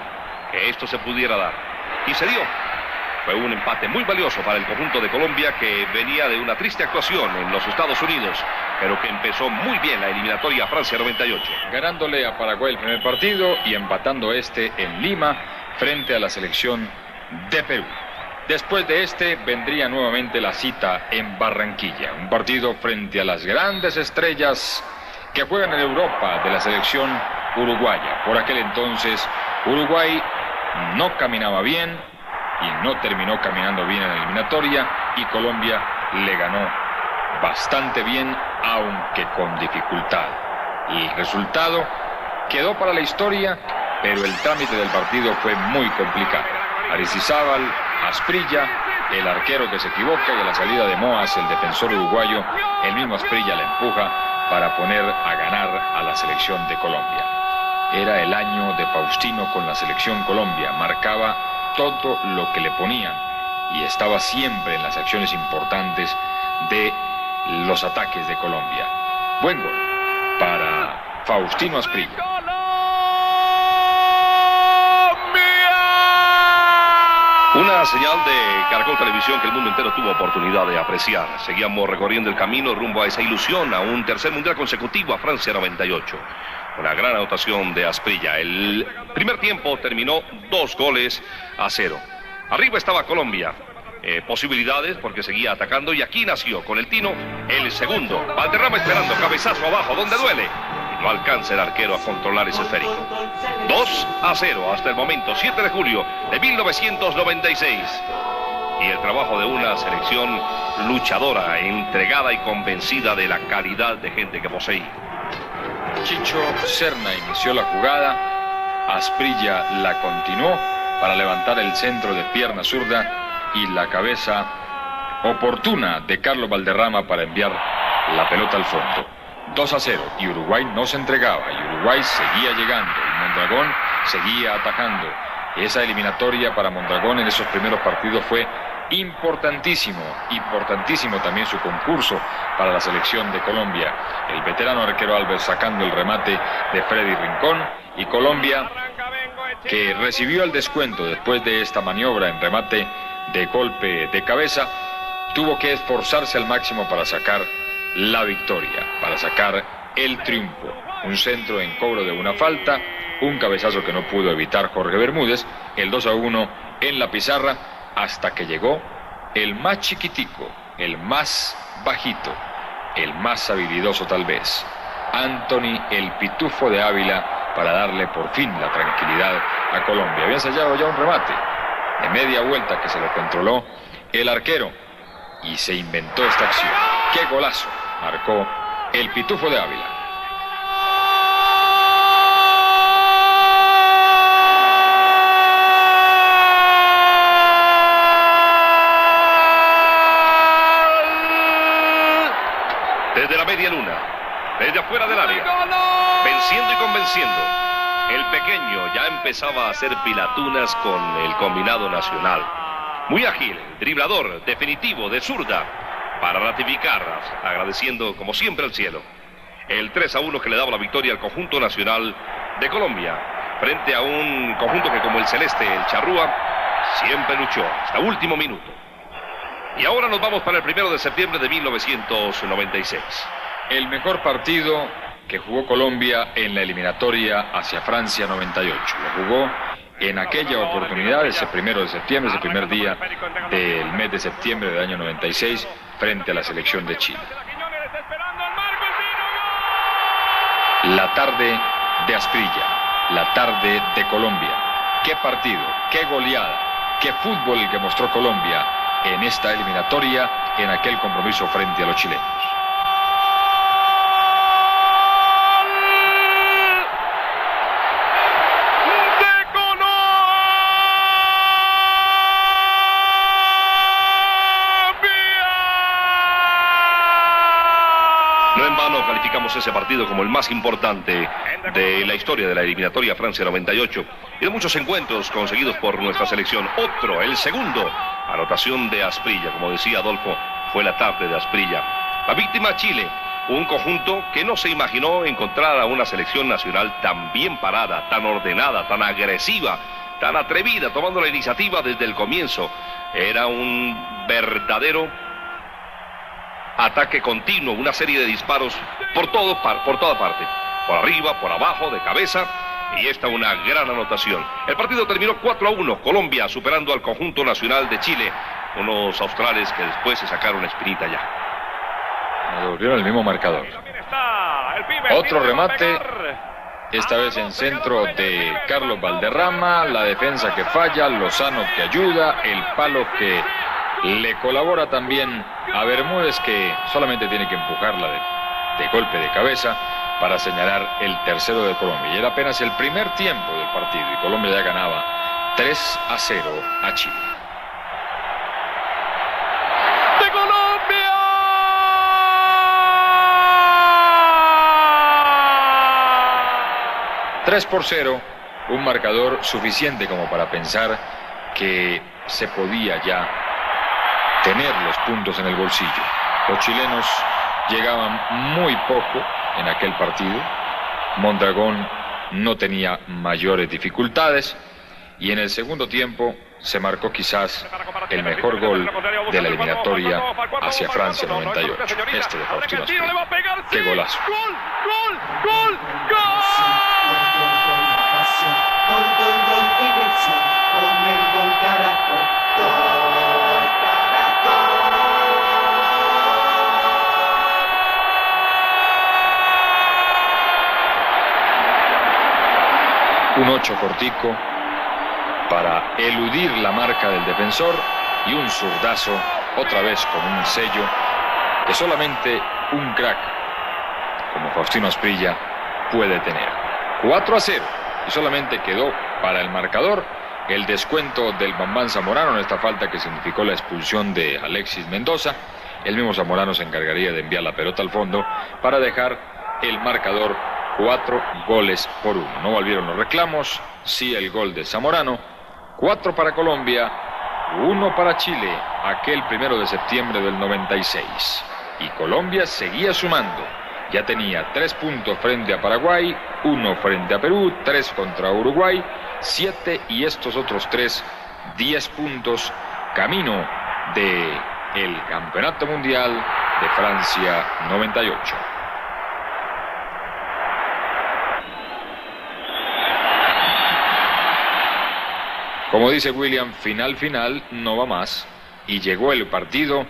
que esto se pudiera dar. Y se dio. Fue un empate muy valioso para el conjunto de Colombia, que venía de una triste actuación en los Estados Unidos, pero que empezó muy bien la eliminatoria a Francia 98. Ganándole a Paraguay el primer partido y empatando este en Lima frente a la selección de Perú. Después de este vendría nuevamente la cita en Barranquilla, un partido frente a las grandes estrellas que juegan en Europa de la selección uruguaya. Por aquel entonces Uruguay no caminaba bien y no terminó caminando bien en la eliminatoria, y Colombia le ganó bastante bien, aunque con dificultad. El resultado quedó para la historia, pero el trámite del partido fue muy complicado. Aristizábal, Asprilla, el arquero que se equivoca, y a la salida de Moas, el defensor uruguayo, el mismo Asprilla le empuja para poner a ganar a la selección de Colombia. Era el año de Faustino con la selección Colombia, marcaba todo lo que le ponían y estaba siempre en las acciones importantes de los ataques de Colombia. Buen gol para Faustino Asprilla. Una señal de Caracol Televisión que el mundo entero tuvo oportunidad de apreciar. Seguíamos recorriendo el camino rumbo a esa ilusión, a un tercer mundial consecutivo, a Francia 98. Una gran anotación de Asprilla. El primer tiempo terminó 2-0. Arriba estaba Colombia. Posibilidades porque seguía atacando, y aquí nació con el tino el segundo. Valderrama esperando, cabezazo abajo donde duele. No alcanza el arquero a controlar ese esférico. 2-0 hasta el momento, 7 de julio de 1996. Y el trabajo de una selección luchadora, entregada y convencida de la calidad de gente que poseía. Chicho Serna inició la jugada, Asprilla la continuó para levantar el centro de pierna zurda y la cabeza oportuna de Carlos Valderrama para enviar la pelota al fondo. 2-0, y Uruguay no se entregaba, y Uruguay seguía llegando, y Mondragón seguía atajando. Esa eliminatoria para Mondragón en esos primeros partidos fue importantísimo también su concurso para la selección de Colombia. El veterano arquero Albert sacando el remate de Freddy Rincón, y Colombia, que recibió el descuento después de esta maniobra en remate de golpe de cabeza, tuvo que esforzarse al máximo para sacar la victoria, para sacar el triunfo. Un centro en cobro de una falta, un cabezazo que no pudo evitar Jorge Bermúdez, el 2-1 en la pizarra, hasta que llegó el más chiquitico, el más bajito, el más habilidoso tal vez, Anthony el Pitufo de Ávila, para darle por fin la tranquilidad a Colombia. Había ensayado ya un remate de media vuelta que se lo controló el arquero y se inventó esta acción. ¡Qué golazo marcó el Pitufo de Ávila! Desde la media luna, desde afuera del área, venciendo y convenciendo, el pequeño ya empezaba a hacer pilatunas con el combinado nacional. Muy ágil, driblador, definitivo, de zurda, para ratificar, agradeciendo como siempre al cielo. El 3-1 que le daba la victoria al conjunto nacional de Colombia, frente a un conjunto que, como el celeste, el charrúa, siempre luchó hasta último minuto. Y ahora nos vamos para el 1 de septiembre de 1996. El mejor partido que jugó Colombia en la eliminatoria hacia Francia 98. Lo jugó en aquella oportunidad, ese 1 de septiembre, ese primer día del mes de septiembre del año 96, frente a la selección de Chile. La tarde de Asprilla, la tarde de Colombia. Qué partido, qué goleada, qué fútbol el que mostró Colombia en esta eliminatoria, en aquel compromiso frente a los chilenos. en vano calificamos ese partido como el más importante de la historia de la eliminatoria Francia 98 y de muchos encuentros conseguidos por nuestra selección. Otro, el segundo, anotación de Asprilla, como decía Adolfo, fue la tarde de Asprilla. La víctima, Chile, un conjunto que no se imaginó encontrar a una selección nacional tan bien parada, tan ordenada, tan agresiva, tan atrevida, tomando la iniciativa desde el comienzo. Era un verdadero ataque continuo, una serie de disparos por toda parte, por arriba, por abajo, de cabeza, y esta una gran anotación. El partido terminó 4-1, Colombia superando al conjunto nacional de Chile, unos australes que después se sacaron la espinita ya. Devolvieron el mismo marcador. Otro remate, esta vez en centro de Carlos Valderrama, la defensa que falla, Lozano que ayuda, el palo que le colabora también a Bermúdez, que solamente tiene que empujarla de golpe de cabeza para señalar el tercero de Colombia. Y era apenas el primer tiempo del partido y Colombia ya ganaba 3-0 a Chile. ¡De Colombia! ¡3-0! Un marcador suficiente como para pensar que se podía ya tener los puntos en el bolsillo. Los chilenos llegaban muy poco en aquel partido. Mondragón no tenía mayores dificultades y en el segundo tiempo se marcó quizás el mejor gol de la eliminatoria hacia Francia 98. Este de Faustino Asprilla. ¡Qué golazo! ¡Gol! ¡Gol! ¡Gol! ¡Gol! Gol, gol, gol, diversión, con el gol Caracol, gol Caracol. Un 8 cortico para eludir la marca del defensor y un zurdazo otra vez con un sello que solamente un crack como Faustino Asprilla puede tener. 4-0 y solamente quedó para el marcador el descuento del Bambán Zamorano en esta falta que significó la expulsión de Alexis Mendoza. El mismo Zamorano se encargaría de enviar la pelota al fondo para dejar el marcador 4-1. No volvieron los reclamos, sí el gol de Zamorano. 4 para Colombia, 1 para Chile, aquel 1 de septiembre del 96. Y Colombia seguía sumando. Ya tenía 3 puntos frente a Paraguay, 1 frente a Perú, 3 contra Uruguay, 7 y estos otros 3, 10 puntos, camino de el Campeonato Mundial de Francia 98. Como dice William, final no va más y llegó el partido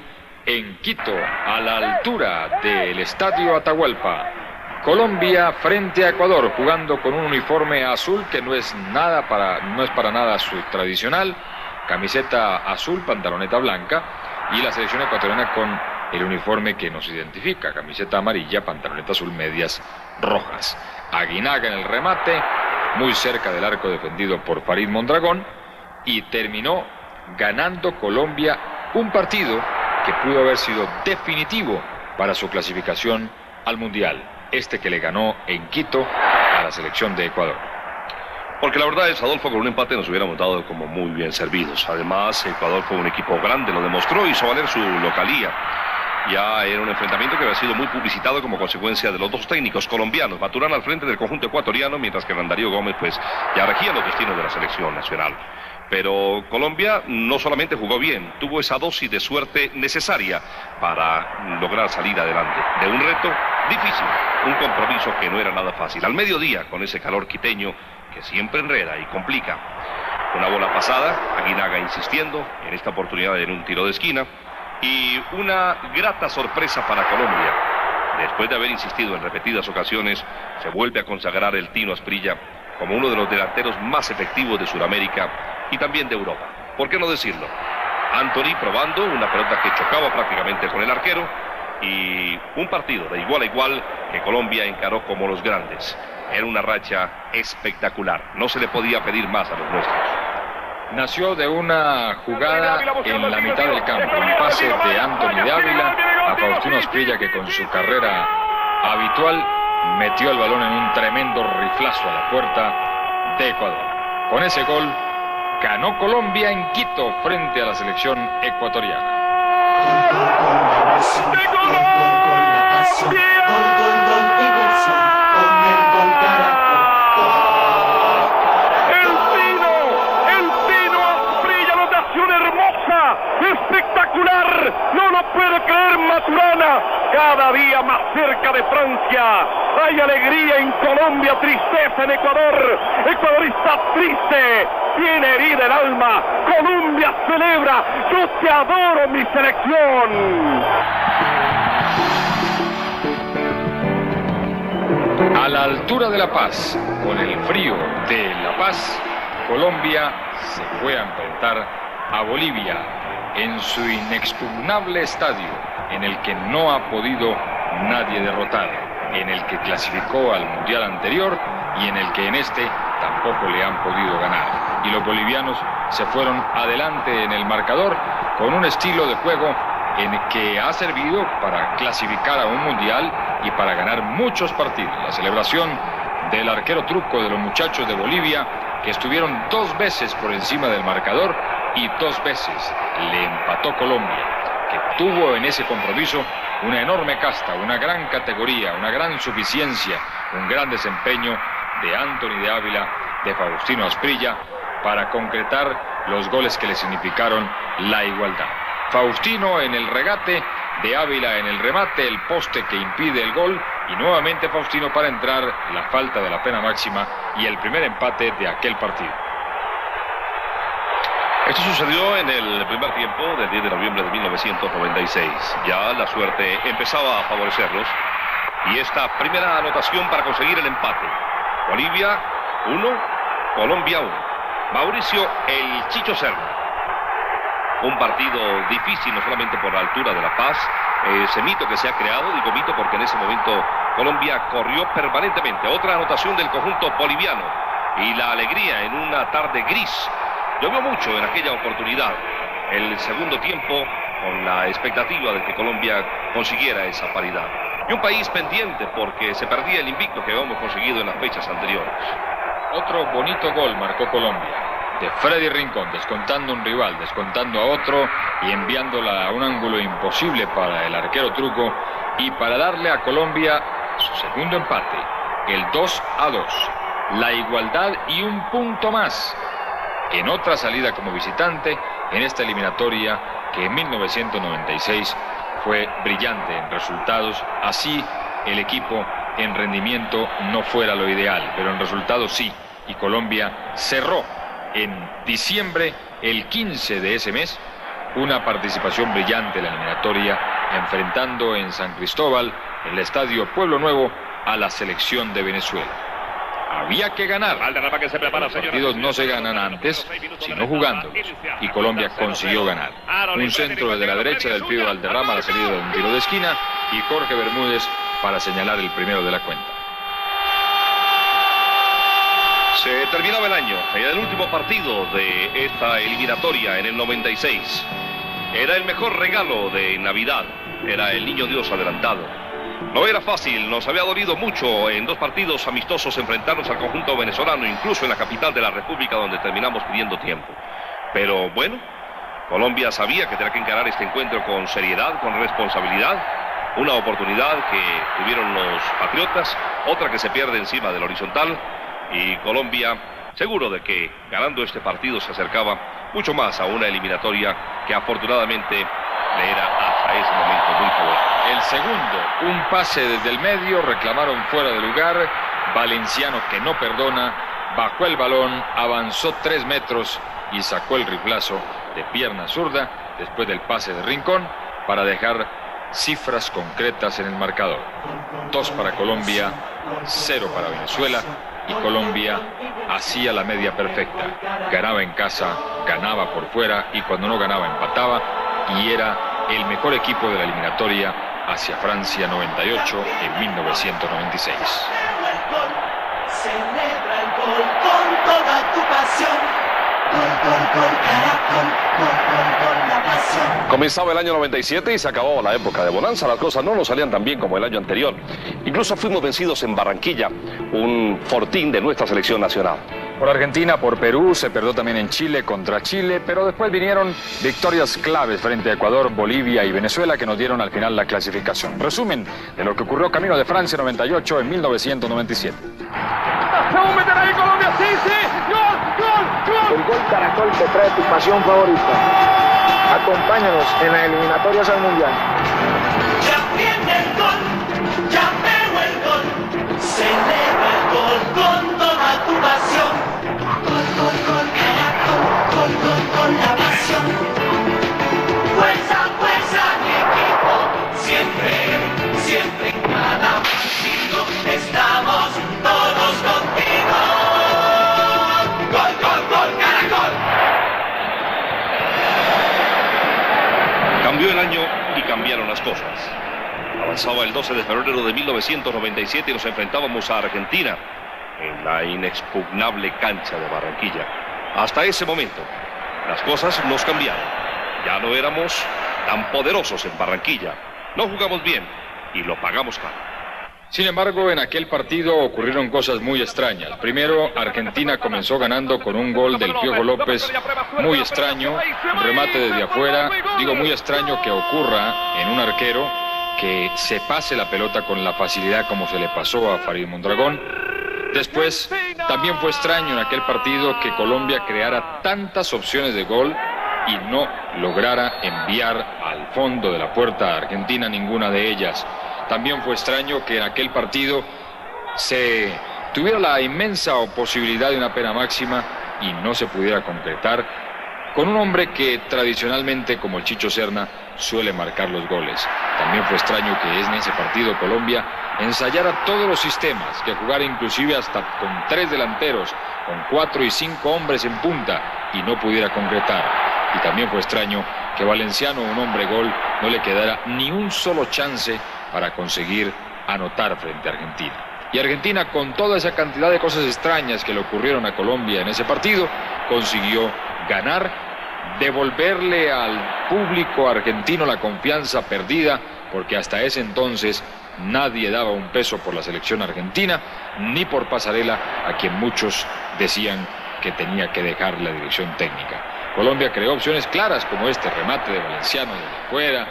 en Quito, a la altura del Estadio Atahualpa. Colombia frente a Ecuador, jugando con un uniforme azul que no es para nada su tradicional. Camiseta azul, pantaloneta blanca, y la selección ecuatoriana con el uniforme que nos identifica, camiseta amarilla, pantaloneta azul, medias rojas. Aguinaga en el remate, muy cerca del arco defendido por Farid Mondragón, y terminó ganando Colombia un partido que pudo haber sido definitivo para su clasificación al Mundial, este que le ganó en Quito a la selección de Ecuador. Porque la verdad es, Adolfo, con un empate nos hubiéramos dado como muy bien servidos. Además, Ecuador fue un equipo grande, lo demostró, hizo valer su localía. Ya era un enfrentamiento que había sido muy publicitado como consecuencia de los dos técnicos colombianos, Maturana al frente del conjunto ecuatoriano, mientras que Hernán Darío Gómez pues ya regía los destinos de la selección nacional. Pero Colombia no solamente jugó bien, tuvo esa dosis de suerte necesaria para lograr salir adelante de un reto difícil, un compromiso que no era nada fácil. Al mediodía, con ese calor quiteño que siempre enreda y complica. Una bola pasada, Aguinaga insistiendo, en esta oportunidad en un tiro de esquina, y una grata sorpresa para Colombia. Después de haber insistido en repetidas ocasiones, se vuelve a consagrar el Tino Asprilla como uno de los delanteros más efectivos de Sudamérica y también de Europa. ¿Por qué no decirlo? Anthony probando una pelota que chocaba prácticamente con el arquero, y un partido de igual a igual que Colombia encaró como los grandes. Era una racha espectacular, no se le podía pedir más a los nuestros. Nació de una jugada en la mitad del campo, un pase de Anthony de Ávila a Faustino Asprilla, que con su carrera habitual, metió el balón en un tremendo riflazo a la puerta de Ecuador. Con ese gol, ganó Colombia en Quito frente a la selección ecuatoriana. ¡Espectacular! ¡No lo puede creer Maturana! Cada día más cerca de Francia. Hay alegría en Colombia, tristeza en Ecuador. Ecuador está triste, tiene herida el alma. Colombia celebra. Yo te adoro, mi selección. A la altura de La Paz, con el frío de La Paz, Colombia se fue a enfrentar a Bolivia en su inexpugnable estadio, en el que no ha podido nadie derrotar, en el que clasificó al mundial anterior y en el que en este tampoco le han podido ganar. Y los bolivianos se fueron adelante en el marcador con un estilo de juego en el que ha servido para clasificar a un mundial y para ganar muchos partidos. La celebración del arquero truco de los muchachos de Bolivia, que estuvieron 2 veces por encima del marcador y 2 veces le empató Colombia, que tuvo en ese compromiso una enorme casta, una gran categoría, una gran suficiencia, un gran desempeño de Anthony de Ávila, de Faustino Asprilla, para concretar los goles que le significaron la igualdad. Faustino en el regate, de Ávila en el remate, el poste que impide el gol, y nuevamente Faustino para entrar, la falta de la pena máxima y el primer empate de aquel partido. Esto sucedió en el primer tiempo del 10 de noviembre de 1996. Ya la suerte empezaba a favorecerlos. Y esta primera anotación para conseguir el empate. Bolivia 1, Colombia 1. Mauricio El Chicho Serna. Un partido difícil, no solamente por la altura de La Paz. Ese mito que se ha creado, digo mito porque en ese momento Colombia corrió permanentemente. Otra anotación del conjunto boliviano. Y la alegría en una tarde gris. Llovió mucho en aquella oportunidad. El segundo tiempo, con la expectativa de que Colombia consiguiera esa paridad. Y un país pendiente porque se perdía el invicto que habíamos conseguido en las fechas anteriores. Otro bonito gol marcó Colombia, de Freddy Rincón, descontando un rival, descontando a otro y enviándola a un ángulo imposible para el arquero truco y para darle a Colombia su segundo empate, el 2-2, la igualdad y un punto más. En otra salida como visitante en esta eliminatoria que en 1996 fue brillante en resultados, así el equipo en rendimiento no fuera lo ideal, pero en resultados sí, y Colombia cerró en diciembre, el 15 de ese mes, una participación brillante en la eliminatoria, enfrentando en San Cristóbal, en el Estadio Pueblo Nuevo, a la selección de Venezuela. Había que ganar. Los partidos no se ganan antes, sino jugándolos. Y Colombia consiguió ganar. Un centro desde la derecha del Pío Valderrama a la salida de un tiro de esquina y Jorge Bermúdez para señalar el primero de la cuenta. Se terminaba el año. Era el último partido de esta eliminatoria en el 96. Era el mejor regalo de Navidad. Era el Niño Dios adelantado. No era fácil, nos había dolido mucho en 2 partidos amistosos enfrentarnos al conjunto venezolano, incluso en la capital de la República, donde terminamos pidiendo tiempo. Pero bueno, Colombia sabía que tenía que encarar este encuentro con seriedad, con responsabilidad. Una oportunidad que tuvieron los patriotas, otra que se pierde encima del horizontal, y Colombia seguro de que ganando este partido se acercaba mucho más a una eliminatoria que afortunadamente le era hasta ese momento muy favorable. El segundo, un pase desde el medio, reclamaron fuera de lugar, Valenciano, que no perdona, bajó el balón, avanzó 3 metros y sacó el riflazo de pierna zurda después del pase de Rincón para dejar cifras concretas en el marcador. 2 para Colombia, 0 para Venezuela, y Colombia hacía la media perfecta. Ganaba en casa, ganaba por fuera, y cuando no ganaba empataba, y era el mejor equipo de la eliminatoria hacia Francia 98 en 1996. Celebra el gol con toda tu pasión. la pasión. Comenzaba el año 97 y se acababa la época de bonanza. Las cosas no nos salían tan bien como el año anterior. Incluso fuimos vencidos en Barranquilla, un fortín de nuestra selección nacional. Por Argentina, por Perú, se perdió también en Chile contra Chile, pero después vinieron victorias claves frente a Ecuador, Bolivia y Venezuela que nos dieron al final la clasificación. Resumen de lo que ocurrió camino de Francia 98 en 1997. Se va a meter ahí Colombia, sí, gol, gol, gol. El gol Caracol te trae tu pasión favorita. Acompáñanos en las eliminatorias al Mundial. Ya viene el gol, ya veo el gol, celebra el gol con toda tu pasión. Gol, Caracol, gol, la pasión. Fuerza, fuerza, mi equipo, siempre, siempre en cada partido estamos todos contigo. Gol, Caracol. Cambió el año y cambiaron las cosas. Avanzaba el 12 de febrero de 1997 y nos enfrentábamos a Argentina en la inexpugnable cancha de Barranquilla. Hasta ese momento, las cosas nos cambiaron. Ya no éramos tan poderosos en Barranquilla. No jugamos bien y lo pagamos caro. Sin embargo, en aquel partido ocurrieron cosas muy extrañas. Primero, Argentina comenzó ganando con un gol del Piojo López muy extraño, un remate desde afuera. Digo, muy extraño que ocurra en un arquero que se pase la pelota con la facilidad como se le pasó a Farid Mondragón. Después, también fue extraño en aquel partido que Colombia creara tantas opciones de gol y no lograra enviar al fondo de la puerta a Argentina ninguna de ellas. También fue extraño que en aquel partido se tuviera la inmensa posibilidad de una pena máxima y no se pudiera concretar con un hombre que tradicionalmente, como el Chicho Serna, suele marcar los goles. También fue extraño que en ese partido Colombia ensayara todos los sistemas, que jugara inclusive hasta con 3 delanteros, con 4 y 5 hombres en punta y no pudiera concretar. Y también fue extraño que Valenciano, un hombre gol, no le quedara ni un solo chance para conseguir anotar frente a Argentina. Y Argentina, con toda esa cantidad de cosas extrañas que le ocurrieron a Colombia en ese partido, consiguió ganar, devolverle al público argentino la confianza perdida, porque hasta ese entonces nadie daba un peso por la selección argentina, ni por Pasarela, a quien muchos decían que tenía que dejar la dirección técnica. Colombia creó opciones claras como este remate de Valenciano desde afuera,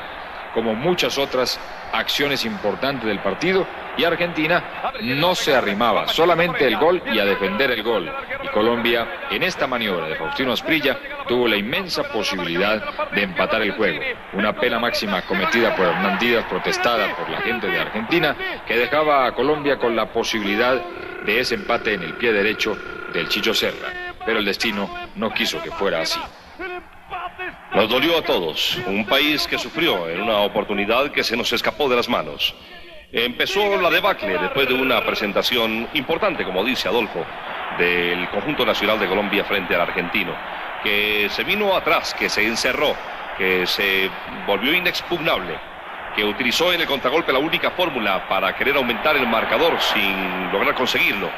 como muchas otras acciones importantes del partido, y Argentina no se arrimaba, solamente el gol y a defender el gol. Y Colombia, en esta maniobra de Faustino Asprilla, tuvo la inmensa posibilidad de empatar el juego. Una pena máxima cometida por Hernán Díaz, protestada por la gente de Argentina, que dejaba a Colombia con la posibilidad de ese empate en el pie derecho del Chicho Serra. Pero el destino no quiso que fuera así. Nos dolió a todos, un país que sufrió en una oportunidad que se nos escapó de las manos. Empezó la debacle después de una presentación importante, como dice Adolfo, del conjunto nacional de Colombia frente al argentino, que se vino atrás, que se encerró, que se volvió inexpugnable, que utilizó en el contragolpe la única fórmula para querer aumentar el marcador sin lograr conseguirlo.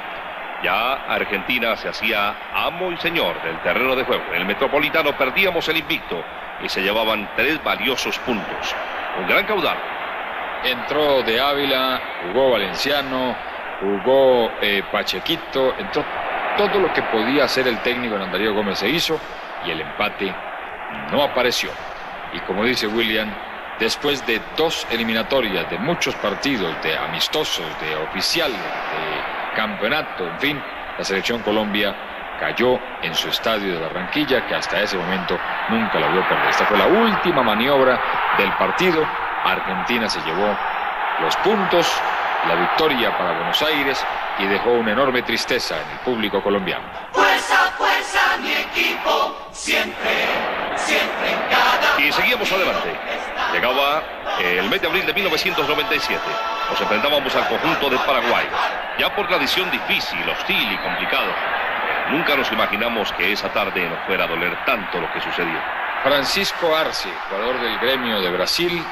Ya Argentina se hacía amo y señor del terreno de juego. En el Metropolitano perdíamos el invicto y se llevaban 3 valiosos puntos. Un gran caudal. Entró de Ávila, jugó Valenciano, jugó Pachequito, entró todo lo que podía hacer el técnico Hernán Darío Gómez se hizo y el empate no apareció. Y como dice William, después de 2 eliminatorias, de muchos partidos, de amistosos, de oficiales, de campeonato, en fin, la selección Colombia cayó en su estadio de Barranquilla, que hasta ese momento nunca la vio perder. Esta fue la última maniobra del partido. Argentina se llevó los puntos, la victoria para Buenos Aires y dejó una enorme tristeza en el público colombiano. Fuerza, fuerza, mi equipo, siempre, siempre en cada... Y seguíamos adelante. Llegaba el mes de abril de 1997. Nos enfrentábamos al conjunto de Paraguay. Ya por tradición difícil, hostil y complicado. Nunca nos imaginamos que esa tarde nos fuera a doler tanto lo que sucedió. Francisco Arce, jugador del Gremio de Brasil,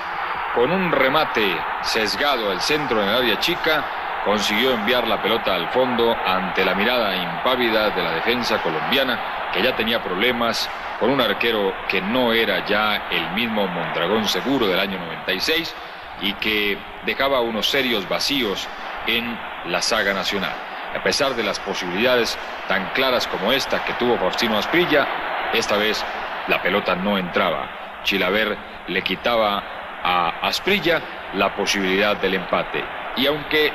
con un remate sesgado al centro en el área chica, consiguió enviar la pelota al fondo ante la mirada impávida de la defensa colombiana, que ya tenía problemas, con un arquero que no era ya el mismo Mondragón seguro del año 96 y que dejaba unos serios vacíos en la saga nacional. A pesar de las posibilidades tan claras como esta que tuvo Faustino Asprilla, esta vez la pelota no entraba. Chilavert le quitaba a Asprilla la posibilidad del empate. Y aunque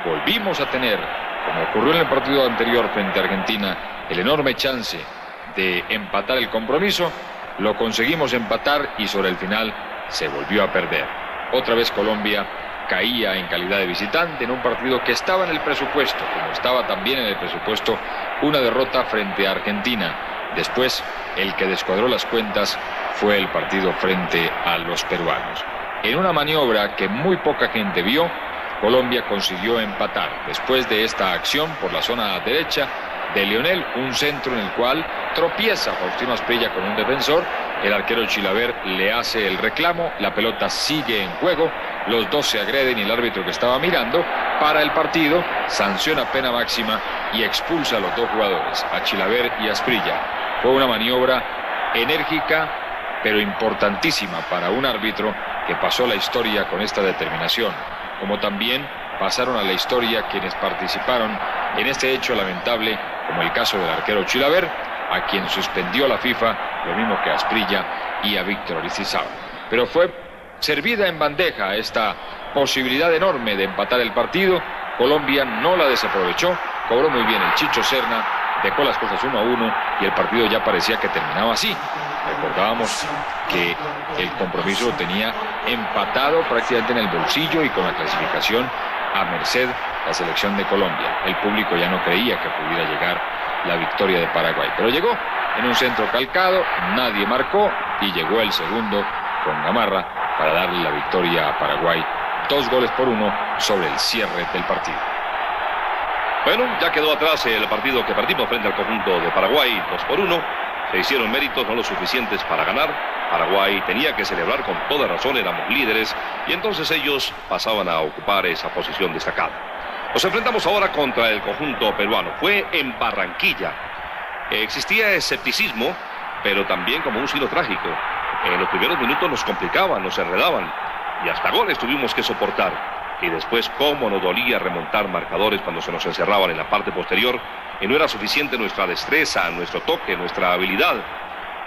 volvimos a tener, como ocurrió en el partido anterior frente a Argentina, el enorme chance de empatar el compromiso, lo conseguimos empatar y sobre el final se volvió a perder. Otra vez Colombia caía en calidad de visitante en un partido que estaba en el presupuesto, como estaba también en el presupuesto una derrota frente a Argentina. Después, el que descuadró las cuentas fue el partido frente a los peruanos. En una maniobra que muy poca gente vio, Colombia consiguió empatar. Después de esta acción por la zona derecha de Lionel, un centro en el cual tropieza Faustino Asprilla con un defensor, el arquero Chilavert le hace el reclamo, la pelota sigue en juego, los dos se agreden y el árbitro que estaba mirando para el partido, sanciona pena máxima y expulsa a los dos jugadores, a Chilavert y a Asprilla. Fue una maniobra enérgica pero importantísima para un árbitro que pasó a la historia con esta determinación, como también pasaron a la historia quienes participaron en este hecho lamentable, como el caso del arquero Chilavert, a quien suspendió la FIFA, lo mismo que a Asprilla y a Víctor Aristizábal. Pero fue servida en bandeja esta posibilidad enorme de empatar el partido. Colombia no la desaprovechó, cobró muy bien el Chicho Serna, dejó las cosas 1-1 y el partido ya parecía que terminaba así. Recordábamos que el compromiso lo tenía empatado prácticamente en el bolsillo y con la clasificación a merced la selección de Colombia. El público ya no creía que pudiera llegar la victoria de Paraguay, pero llegó en un centro calcado, nadie marcó y llegó el segundo con Gamarra para darle la victoria a Paraguay, 2-1 sobre el cierre del partido. Bueno, ya quedó atrás el partido que perdimos frente al conjunto de Paraguay, 2-1. Se hicieron méritos no lo suficientes para ganar. Paraguay tenía que celebrar con toda razón, éramos líderes y entonces ellos pasaban a ocupar esa posición destacada. Nos enfrentamos ahora contra el conjunto peruano. Fue en Barranquilla. Existía escepticismo, pero también como un signo trágico. En los primeros minutos nos complicaban, nos enredaban y hasta goles tuvimos que soportar. Y después cómo nos dolía remontar marcadores cuando se nos encerraban en la parte posterior y no era suficiente nuestra destreza, nuestro toque, nuestra habilidad.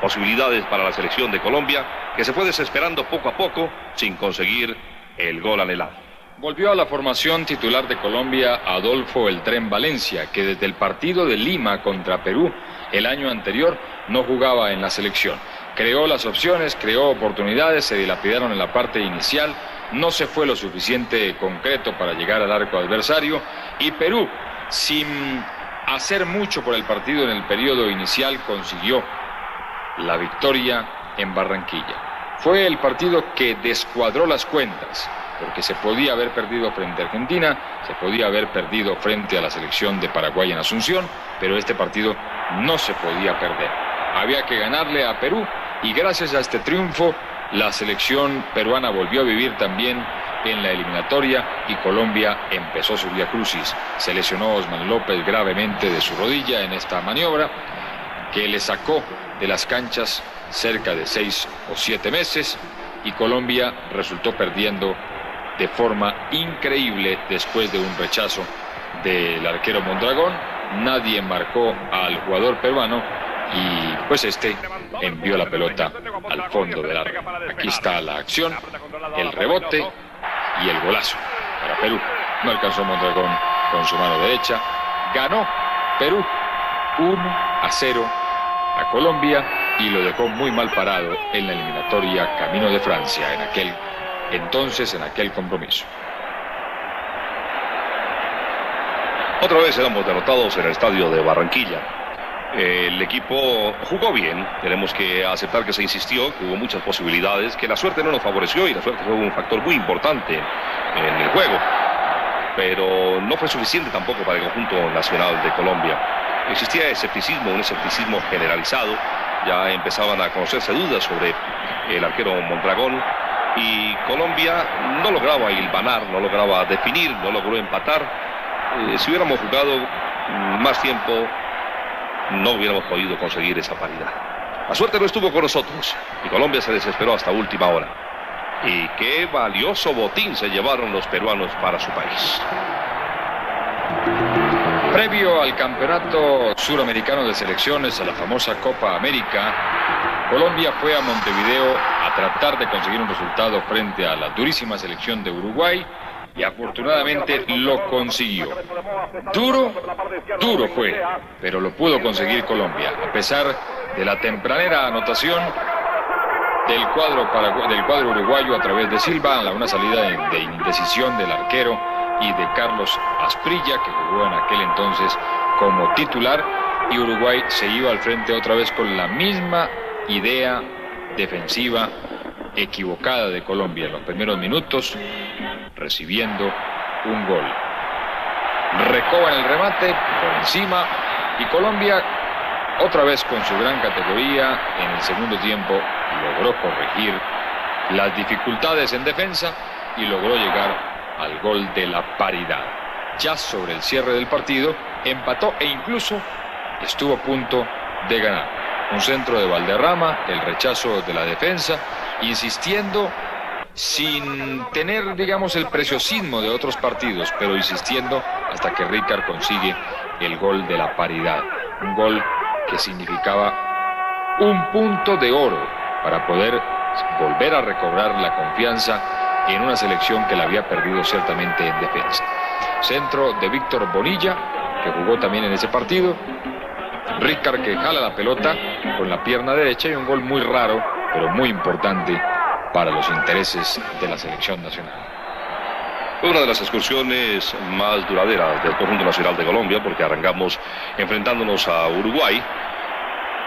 Posibilidades para la selección de Colombia que se fue desesperando poco a poco sin conseguir el gol anhelado. Volvió a la formación titular de Colombia Adolfo El Tren Valencia, que desde el partido de Lima contra Perú el año anterior no jugaba en la selección. Creó las opciones, creó oportunidades, se dilapidaron en la parte inicial, no se fue lo suficiente concreto para llegar al arco adversario y Perú, sin hacer mucho por el partido en el periodo inicial, consiguió la victoria en Barranquilla. Fue el partido que descuadró las cuentas, porque se podía haber perdido frente a Argentina, se podía haber perdido frente a la selección de Paraguay en Asunción, pero este partido no se podía perder. Había que ganarle a Perú y gracias a este triunfo la selección peruana volvió a vivir también en la eliminatoria y Colombia empezó su viacrucis. Se lesionó Osman López gravemente de su rodilla en esta maniobra que le sacó de las canchas cerca de 6 o 7 meses y Colombia resultó perdiendo de forma increíble después de un rechazo del arquero Mondragón. Nadie marcó al jugador peruano y pues este envió la pelota al fondo del arco. Aquí está la acción, el rebote y el golazo para Perú. No alcanzó Mondragón con su mano derecha. Ganó Perú 1-0 a Colombia y lo dejó muy mal parado en la eliminatoria camino de Francia en aquel compromiso. Otra vez éramos derrotados en el estadio de Barranquilla. El equipo jugó bien, tenemos que aceptar que se insistió, que hubo muchas posibilidades, que la suerte no nos favoreció y la suerte fue un factor muy importante en el juego, pero no fue suficiente tampoco para el conjunto nacional de Colombia. Existía escepticismo, un escepticismo generalizado, ya empezaban a conocerse dudas sobre el arquero Mondragón y Colombia no lograba hilvanar, no lograba definir, no logró empatar. Si hubiéramos jugado más tiempo no hubiéramos podido conseguir esa paridad. La suerte no estuvo con nosotros y Colombia se desesperó hasta última hora. Y qué valioso botín se llevaron los peruanos para su país. Previo al Campeonato Suramericano de Selecciones, a la famosa Copa América, Colombia fue a Montevideo a tratar de conseguir un resultado frente a la durísima selección de Uruguay y afortunadamente lo consiguió. Duro fue, pero lo pudo conseguir Colombia, a pesar de la tempranera anotación del cuadro uruguayo a través de Silva, a una salida de indecisión del arquero y de Carlos Asprilla, que jugó en aquel entonces como titular, y Uruguay se iba al frente otra vez con la misma idea defensiva equivocada de Colombia en los primeros minutos, recibiendo un gol. Recoba en el remate, por encima, y Colombia, otra vez con su gran categoría, en el segundo tiempo logró corregir las dificultades en defensa y logró llegar al gol de la paridad. Ya sobre el cierre del partido, empató e incluso estuvo a punto de ganar. Un centro de Valderrama, el rechazo de la defensa, insistiendo sin tener, digamos, el preciosismo de otros partidos, pero insistiendo hasta que Ríkard consigue el gol de la paridad. Un gol que significaba un punto de oro para poder volver a recobrar la confianza en una selección que la había perdido ciertamente en defensa. Centro de Víctor Bonilla, que jugó también en ese partido. Ríkard, que jala la pelota con la pierna derecha, y un gol muy raro, pero muy importante para los intereses de la selección nacional. Fue una de las excursiones más duraderas del conjunto nacional de Colombia, porque arrancamos enfrentándonos a Uruguay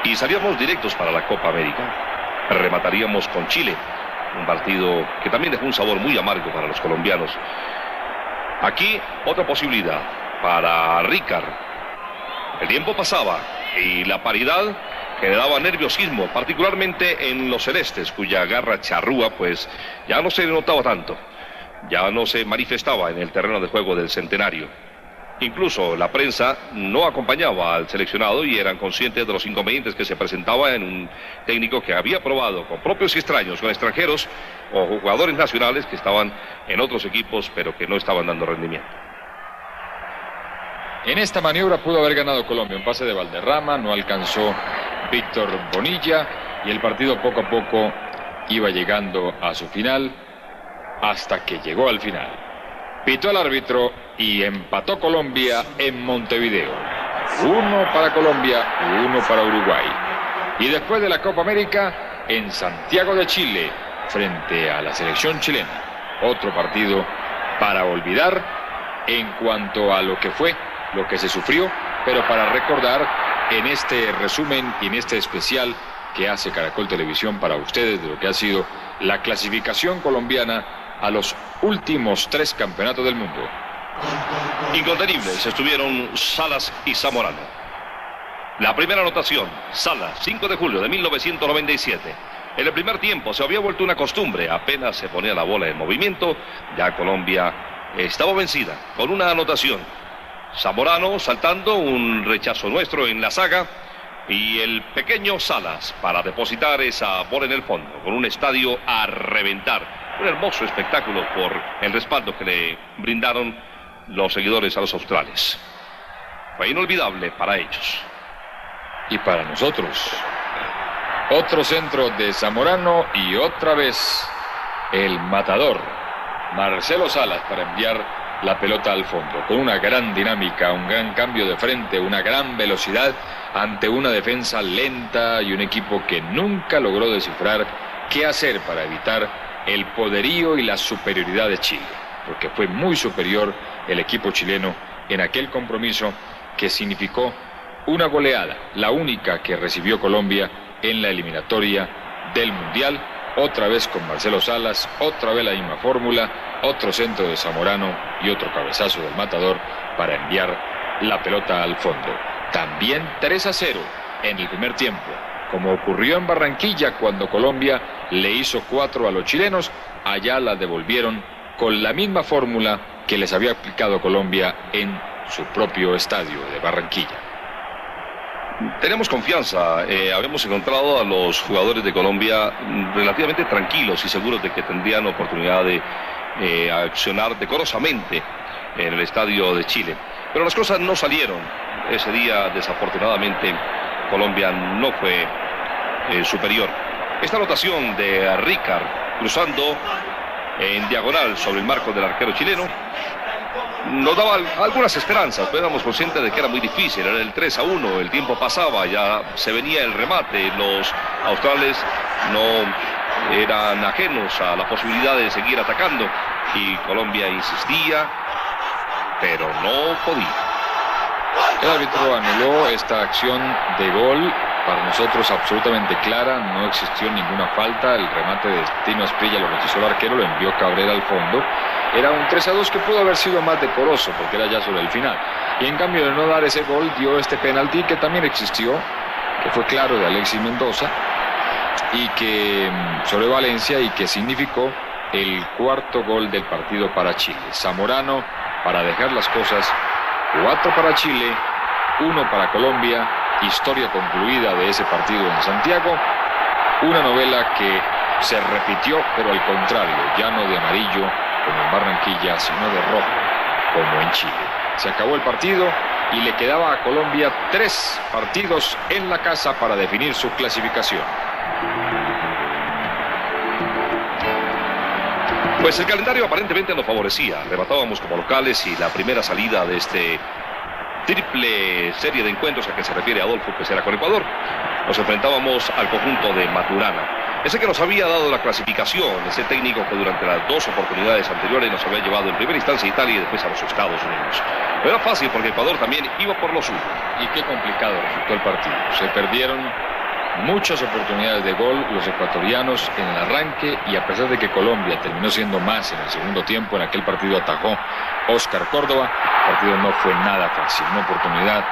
y salíamos directos para la Copa América. Remataríamos con Chile, un partido que también dejó un sabor muy amargo para los colombianos. Aquí otra posibilidad para Ríkard. El tiempo pasaba y la paridad generaba nerviosismo, particularmente en los celestes, cuya garra charrúa pues ya no se notaba tanto, ya no se manifestaba en el terreno de juego del Centenario. Incluso la prensa no acompañaba al seleccionado y eran conscientes de los inconvenientes que se presentaba en un técnico que había probado con propios y extraños, con extranjeros o jugadores nacionales que estaban en otros equipos pero que no estaban dando rendimiento. En esta maniobra pudo haber ganado Colombia, un pase de Valderrama, no alcanzó Víctor Bonilla y el partido poco a poco iba llegando a su final hasta que llegó al final. Pitó el árbitro y empató Colombia en Montevideo. 1 para Colombia, 1 para Uruguay. Y después de la Copa América, en Santiago de Chile, frente a la selección chilena. Otro partido para olvidar en cuanto a lo que fue, lo que se sufrió, pero para recordar en este resumen y en este especial que hace Caracol Televisión para ustedes de lo que ha sido la clasificación colombiana a los últimos 3 campeonatos del mundo. Incontenibles estuvieron Salas y Zamorano. La primera anotación, Salas, 5 de julio de 1997. En el primer tiempo se había vuelto una costumbre, apenas se ponía la bola en movimiento, ya Colombia estaba vencida con una anotación. Zamorano saltando, un rechazo nuestro en la saga, y el pequeño Salas para depositar esa bola en el fondo, con un estadio a reventar. Un hermoso espectáculo por el respaldo que le brindaron los seguidores a los australes. Fue inolvidable para ellos. Y para nosotros. Otro centro de Zamorano y otra vez el matador, Marcelo Salas, para enviar la pelota al fondo, con una gran dinámica, un gran cambio de frente, una gran velocidad ante una defensa lenta y un equipo que nunca logró descifrar qué hacer para evitar el poderío y la superioridad de Chile, porque fue muy superior el equipo chileno en aquel compromiso que significó una goleada, la única que recibió Colombia en la eliminatoria del Mundial. Otra vez con Marcelo Salas, otra vez la misma fórmula, otro centro de Zamorano y otro cabezazo del matador para enviar la pelota al fondo. También 3-0 en el primer tiempo, como ocurrió en Barranquilla cuando Colombia le hizo 4 a los chilenos. Allá la devolvieron con la misma fórmula que les había aplicado Colombia en su propio estadio de Barranquilla. Tenemos confianza, habíamos encontrado a los jugadores de Colombia relativamente tranquilos y seguros de que tendrían oportunidad de accionar decorosamente en el Estadio de Chile. Pero las cosas no salieron. Ese día, desafortunadamente, Colombia no fue superior. Esta anotación de Ricard cruzando en diagonal sobre el marco del arquero chileno nos daba algunas esperanzas, pero éramos conscientes de que era muy difícil. Era el 3-1, el tiempo pasaba, ya se venía el remate. Los australes no eran ajenos a la posibilidad de seguir atacando y Colombia insistía, pero no podía. El árbitro anuló esta acción de gol, para nosotros absolutamente clara, no existió ninguna falta. El remate de Tino Asprilla lo rechazó el arquero, lo envió Cabrera al fondo. Era un 3-2 que pudo haber sido más decoroso porque era ya sobre el final. Y en cambio de no dar ese gol, dio este penalti que también existió, que fue claro, de Alexis Mendoza, y que sobre Valencia, y que significó el cuarto gol del partido para Chile. Zamorano, para dejar las cosas 4 para Chile, 1 para Colombia. Historia concluida de ese partido en Santiago. Una novela que se repitió, pero al contrario, ya no de amarillo como en Barranquilla, sino de rojo como en Chile. Se acabó el partido y le quedaba a Colombia 3 partidos en la casa para definir su clasificación. Pues el calendario aparentemente nos favorecía. Arrebatábamos como locales y la primera salida de este triple serie de encuentros a que se refiere Adolfo, que será con Ecuador, nos enfrentábamos al conjunto de Maturana, ese que nos había dado la clasificación, ese técnico que durante las 2 oportunidades anteriores nos había llevado en primera instancia a Italia y después a los Estados Unidos. No era fácil porque Ecuador también iba por lo suyo. Y qué complicado resultó el partido. Se perdieron muchas oportunidades de gol los ecuatorianos en el arranque, y a pesar de que Colombia terminó siendo más en el segundo tiempo, en aquel partido atajó Oscar Córdoba. El partido no fue nada fácil. Una oportunidad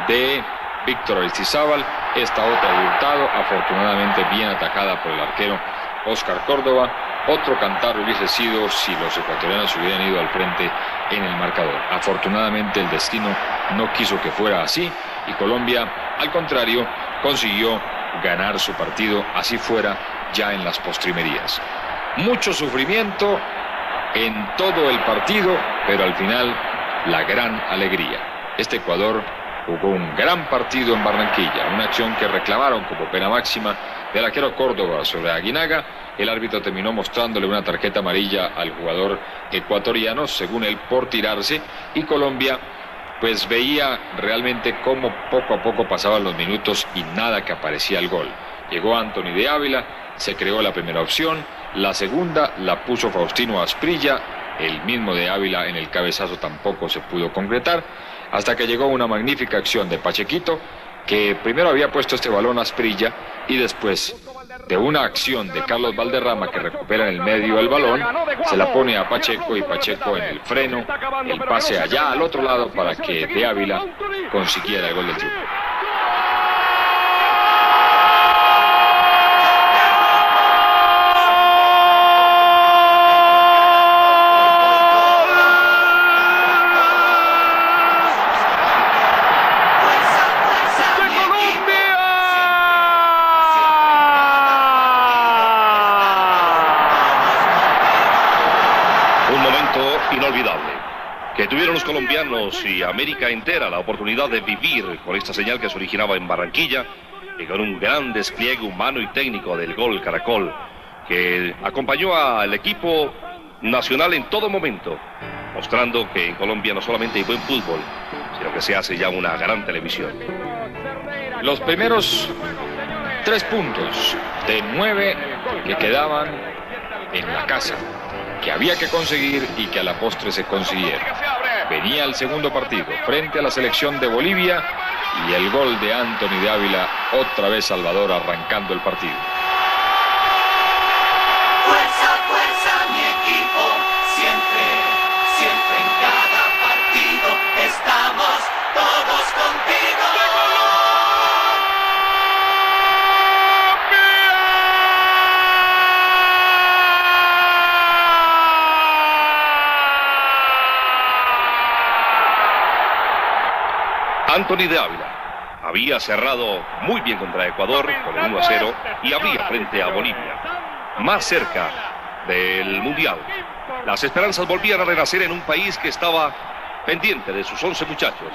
de Víctor Aristizábal, esta otra de Hurtado, afortunadamente bien atajada por el arquero Oscar Córdoba. Otro cantar hubiese sido si los ecuatorianos hubieran ido al frente en el marcador. Afortunadamente el destino no quiso que fuera así, y Colombia, al contrario, consiguió ganar su partido, así fuera ya en las postrimerías. Mucho sufrimiento en todo el partido, pero al final la gran alegría. Este Ecuador jugó un gran partido en Barranquilla, una acción que reclamaron como pena máxima del arquero Córdoba sobre Aguinaga. El árbitro terminó mostrándole una tarjeta amarilla al jugador ecuatoriano, según él, por tirarse, y Colombia pues veía realmente cómo poco a poco pasaban los minutos y nada que aparecía el gol. Llegó Anthony de Ávila, se creó la primera opción, la segunda la puso Faustino Asprilla, el mismo de Ávila en el cabezazo tampoco se pudo concretar, hasta que llegó una magnífica acción de Pachequito, que primero había puesto este balón a Asprilla y después de una acción de Carlos Valderrama, que recupera en el medio el balón, se la pone a Pacheco, y Pacheco en el freno, el pase allá al otro lado para que de Ávila consiguiera el gol del triunfo. Inolvidable que tuvieron los colombianos y América entera la oportunidad de vivir con esta señal que se originaba en Barranquilla, y con un gran despliegue humano y técnico del gol Caracol, que acompañó al equipo nacional en todo momento, mostrando que en Colombia no solamente hay buen fútbol, sino que se hace ya una gran televisión. Los primeros 3 puntos de 9 que quedaban en la casa, que había que conseguir y que a la postre se consiguieron. Venía el segundo partido frente a la selección de Bolivia, y el gol de Anthony de Ávila, otra vez Salvador arrancando el partido. Fuerza, fuerza, mi equipo, siempre, siempre en cada partido estamos todos contigo. Anthony de Ávila Había cerrado muy bien contra Ecuador con el 1-0 y abría frente a Bolivia. Más cerca del Mundial. Las esperanzas volvían a renacer en un país que estaba pendiente de sus 11 muchachos.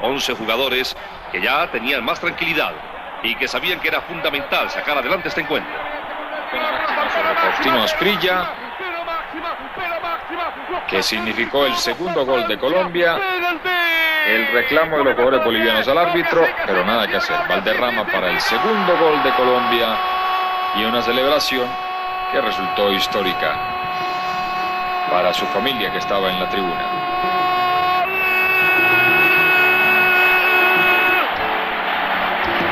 11 jugadores que ya tenían más tranquilidad y que sabían que era fundamental sacar adelante este encuentro. Faustino Asprilla, que significó el segundo gol de Colombia. El reclamo de los jugadores bolivianos al árbitro, pero nada que hacer. Valderrama para el segundo gol de Colombia y una celebración que resultó histórica para su familia que estaba en la tribuna.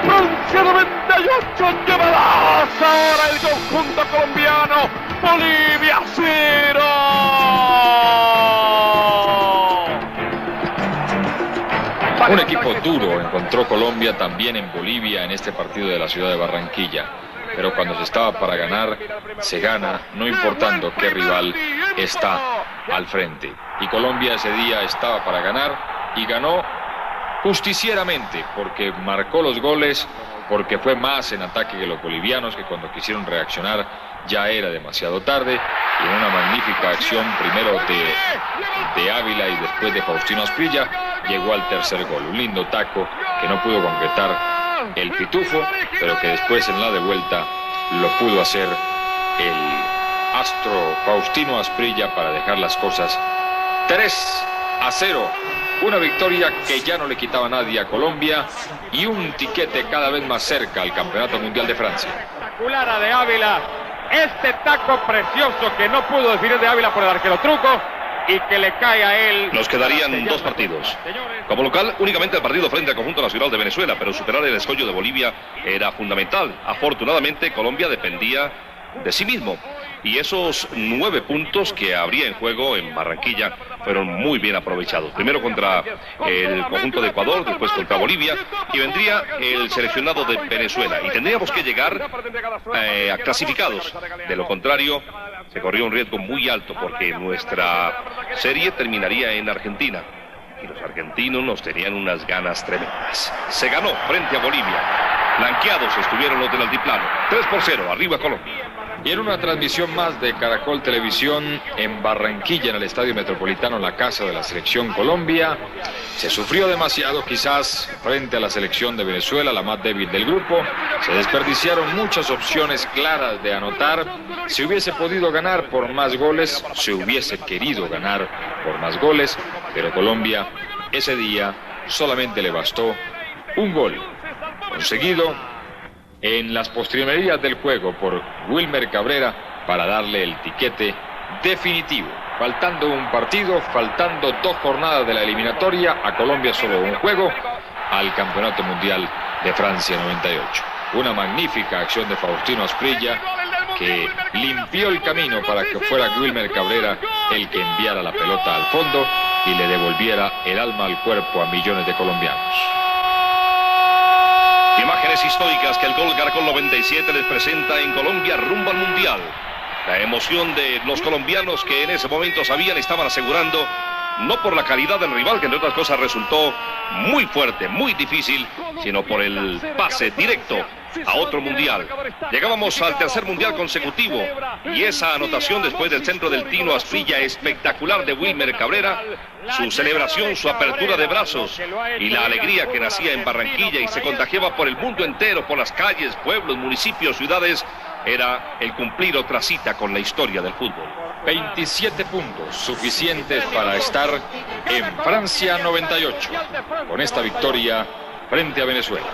Francia 98, llevarás ahora el conjunto colombiano. Bolivia 0. Un equipo duro encontró Colombia también en Bolivia en este partido de la ciudad de Barranquilla. Pero cuando se estaba para ganar, se gana, no importando qué rival está al frente. Y Colombia ese día estaba para ganar y ganó justicieramente, porque marcó los goles, porque fue más en ataque que los bolivianos, que cuando quisieron reaccionar ya era demasiado tarde, y en una magnífica acción primero de Ávila y después de Faustino Asprilla llegó al tercer gol. Un lindo taco que no pudo concretar el Pitufo, pero que después en la de vuelta lo pudo hacer el astro Faustino Asprilla para dejar las cosas 3-0. Una victoria que ya no le quitaba a nadie a Colombia y un tiquete cada vez más cerca al Campeonato Mundial de Francia. Espectacular de Ávila, este taco precioso que no pudo definir de Ávila por el arquero Truco y que le cae a él. Nos quedarían dos partidos. Como local, únicamente el partido frente al conjunto nacional de Venezuela, pero superar el escollo de Bolivia era fundamental. Afortunadamente, Colombia dependía de sí mismo. Y esos 9 puntos que habría en juego en Barranquilla fueron muy bien aprovechados. Primero contra el conjunto de Ecuador, después contra Bolivia, y vendría el seleccionado de Venezuela. Y tendríamos que llegar a clasificados. De lo contrario, se corría un riesgo muy alto porque nuestra serie terminaría en Argentina. Y los argentinos nos tenían unas ganas tremendas. Se ganó frente a Bolivia. Blanqueados estuvieron los del altiplano. 3-0, arriba Colombia. Y en una transmisión más de Caracol Televisión en Barranquilla, en el Estadio Metropolitano, en la casa de la Selección Colombia, se sufrió demasiado quizás frente a la selección de Venezuela, la más débil del grupo. Se desperdiciaron muchas opciones claras de anotar. Se hubiese podido ganar por más goles, se hubiese querido ganar por más goles, pero Colombia ese día solamente le bastó un gol conseguido en las postrimerías del juego por Wilmer Cabrera para darle el tiquete definitivo. Faltando un partido, faltando 2 jornadas de la eliminatoria, a Colombia solo un juego al Campeonato Mundial de Francia 98. Una magnífica acción de Faustino Asprilla que limpió el camino para que fuera Wilmer Cabrera el que enviara la pelota al fondo y le devolviera el alma al cuerpo a millones de colombianos. Imágenes históricas que el gol Caracol 97 les presenta en Colombia rumbo al Mundial. La emoción de los colombianos que en ese momento sabían estaban asegurando, no por la calidad del rival, que entre otras cosas resultó muy fuerte, muy difícil, sino por el pase directo a otro mundial. Llegábamos al tercer mundial consecutivo y esa anotación después del centro del Tino Asprilla espectacular de Wilmer Cabrera, su celebración, su apertura de brazos y la alegría que nacía en Barranquilla y se contagiaba por el mundo entero, por las calles, pueblos, municipios, ciudades, era el cumplir otra cita con la historia del fútbol. 27 puntos suficientes para estar en Francia 98 con esta victoria frente a Venezuela.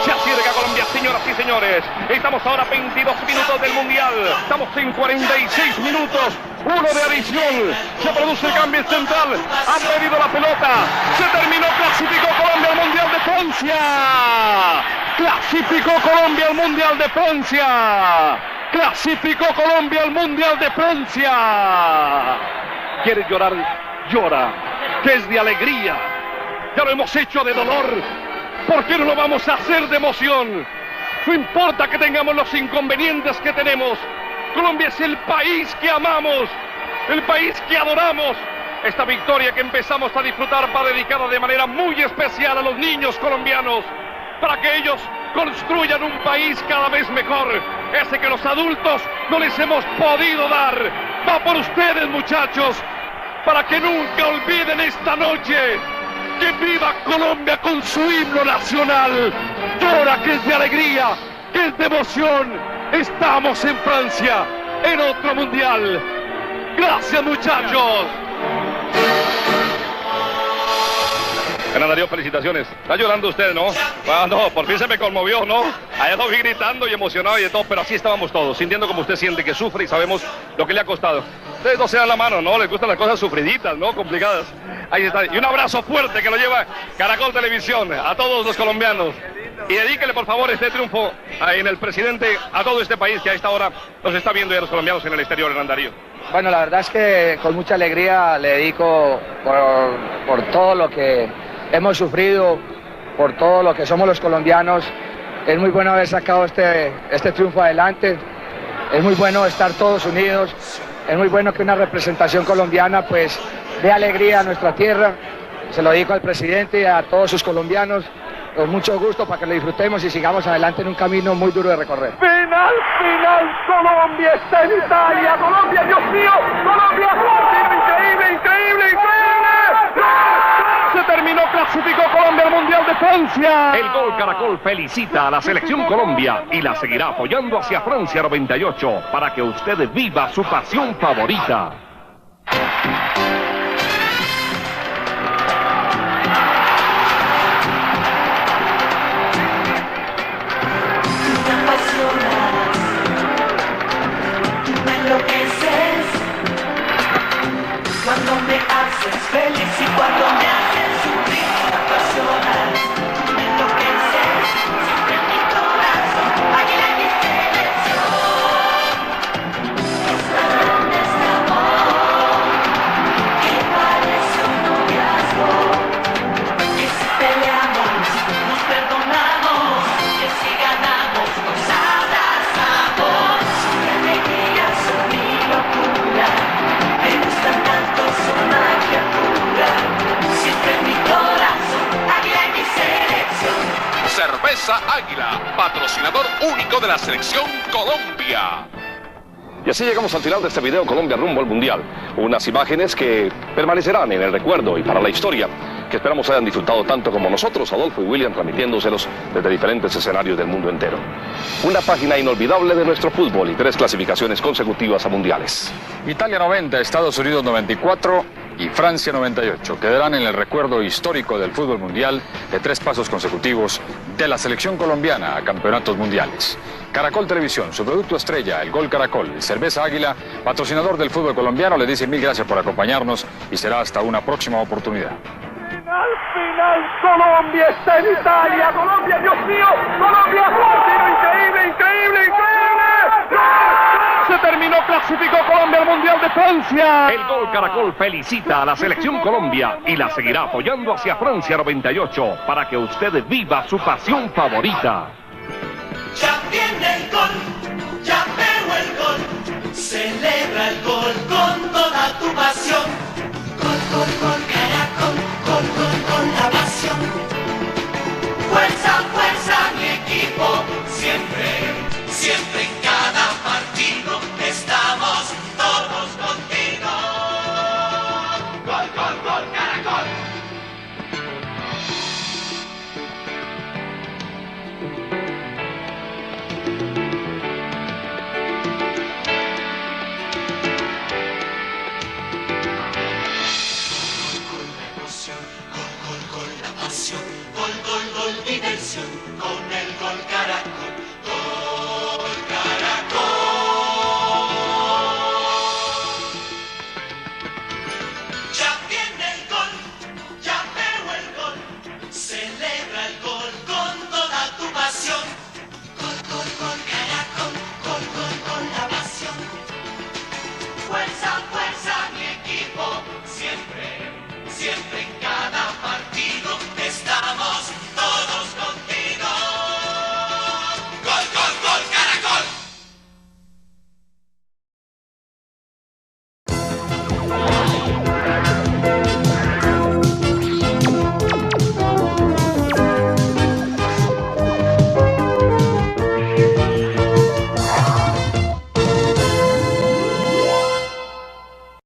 Se acerca Colombia, señoras y señores. Estamos ahora a 22 minutos del Mundial. Estamos en 46 minutos. 1 de adición. Se produce el cambio central. Han pedido la pelota. Se terminó. Clasificó Colombia al Mundial de Francia. Clasificó Colombia al Mundial de Francia. Clasificó Colombia al Mundial de Francia. ¿Quiere llorar? Llora. Que es de alegría. Ya lo hemos hecho de dolor. ¿Por qué no lo vamos a hacer de emoción? No importa que tengamos los inconvenientes que tenemos. Colombia es el país que amamos, el país que adoramos, Esta victoria que empezamos a disfrutar va dedicada de manera muy especial a los niños colombianos, para que ellos construyan un país cada vez mejor, ese que los adultos no les hemos podido dar. Va por ustedes, muchachos, para que nunca olviden esta noche. ¡Que viva Colombia con su himno nacional! Llora, que es de alegría, que es de emoción. Estamos en Francia, en otro mundial. ¡Gracias, muchachos! Ana Darío, felicitaciones. Está llorando usted, ¿no? Ah, no, por fin se me conmovió, ¿no? Allá lo vi gritando y emocionado y de todo, pero así estábamos todos, sintiendo como usted siente, que sufre y sabemos lo que le ha costado. Ustedes no se dan la mano, ¿no? Les gustan las cosas sufriditas, ¿no? Complicadas. Ahí está. Y un abrazo fuerte que lo lleva Caracol Televisión a todos los colombianos. Y dedíquele, por favor, este triunfo en el presidente a todo este país que a esta hora nos está viendo y a los colombianos en el exterior, Hernán Darío. Bueno, la verdad es que con mucha alegría le dedico por todo lo que hemos sufrido, por todo lo que somos los colombianos. Es muy bueno haber sacado este triunfo adelante. Es muy bueno estar todos unidos. Es muy bueno que una representación colombiana pues dé alegría a nuestra tierra. Se lo dedico al presidente y a todos sus colombianos. Con mucho gusto para que lo disfrutemos y sigamos adelante en un camino muy duro de recorrer. Final, Colombia está en Italia. Colombia, Dios mío, Colombia, increíble, increíble, increíble. Se terminó, clasificó Colombia al Mundial de Francia. El Gol Caracol felicita a la selección Colombia y la seguirá apoyando hacia Francia 98 para que usted viva su pasión favorita. Cuando me haces feliz y cuando me haces sufrir, me apasionas, me enloqueces, siempre en mi corazón, águila en mi selección. Es tan grande este amor, que parece un noviazgo, que si peleamos, nos perdonamos, que si ganamos, nos abrazamos. Mi alegría son mi locura, me gustan tanto, son magia pura. Siempre en mi corazón, águila en mi selección. Cerveza Águila, patrocinador único de la selección Colombia. Y así llegamos al final de este video Colombia rumbo al Mundial. Unas imágenes que permanecerán en el recuerdo y para la historia, que esperamos hayan disfrutado tanto como nosotros, Adolfo y William, transmitiéndoselos desde diferentes escenarios del mundo entero. Una página inolvidable de nuestro fútbol y 3 clasificaciones consecutivas a mundiales. Italia 90, Estados Unidos 94 y Francia 98 quedarán en el recuerdo histórico del fútbol mundial de 3 pasos consecutivos de la selección colombiana a campeonatos mundiales. Caracol Televisión, su producto estrella, el Gol Caracol, Cerveza Águila, patrocinador del fútbol colombiano, le dice mil gracias por acompañarnos y será hasta una próxima oportunidad. Final, Colombia está en Italia. Colombia, Dios mío, Colombia, increíble, increíble, increíble. Se terminó, clasificó Colombia al Mundial de Francia. El Gol Caracol felicita a la selección Colombia y la seguirá apoyando hacia Francia 98 para que usted viva su pasión favorita. Ya viene el gol, ya veo el gol. Celebra el gol con toda tu pasión. Gol, gol, gol, Caracol, gol, gol, con la pasión. Fuerza, fuerza, mi equipo, siempre, siempre en cada partido estamos todos contigo. Gol, gol, gol, Caracol. Gol, gol, gol, la pasión, gol, gol, gol, diversión.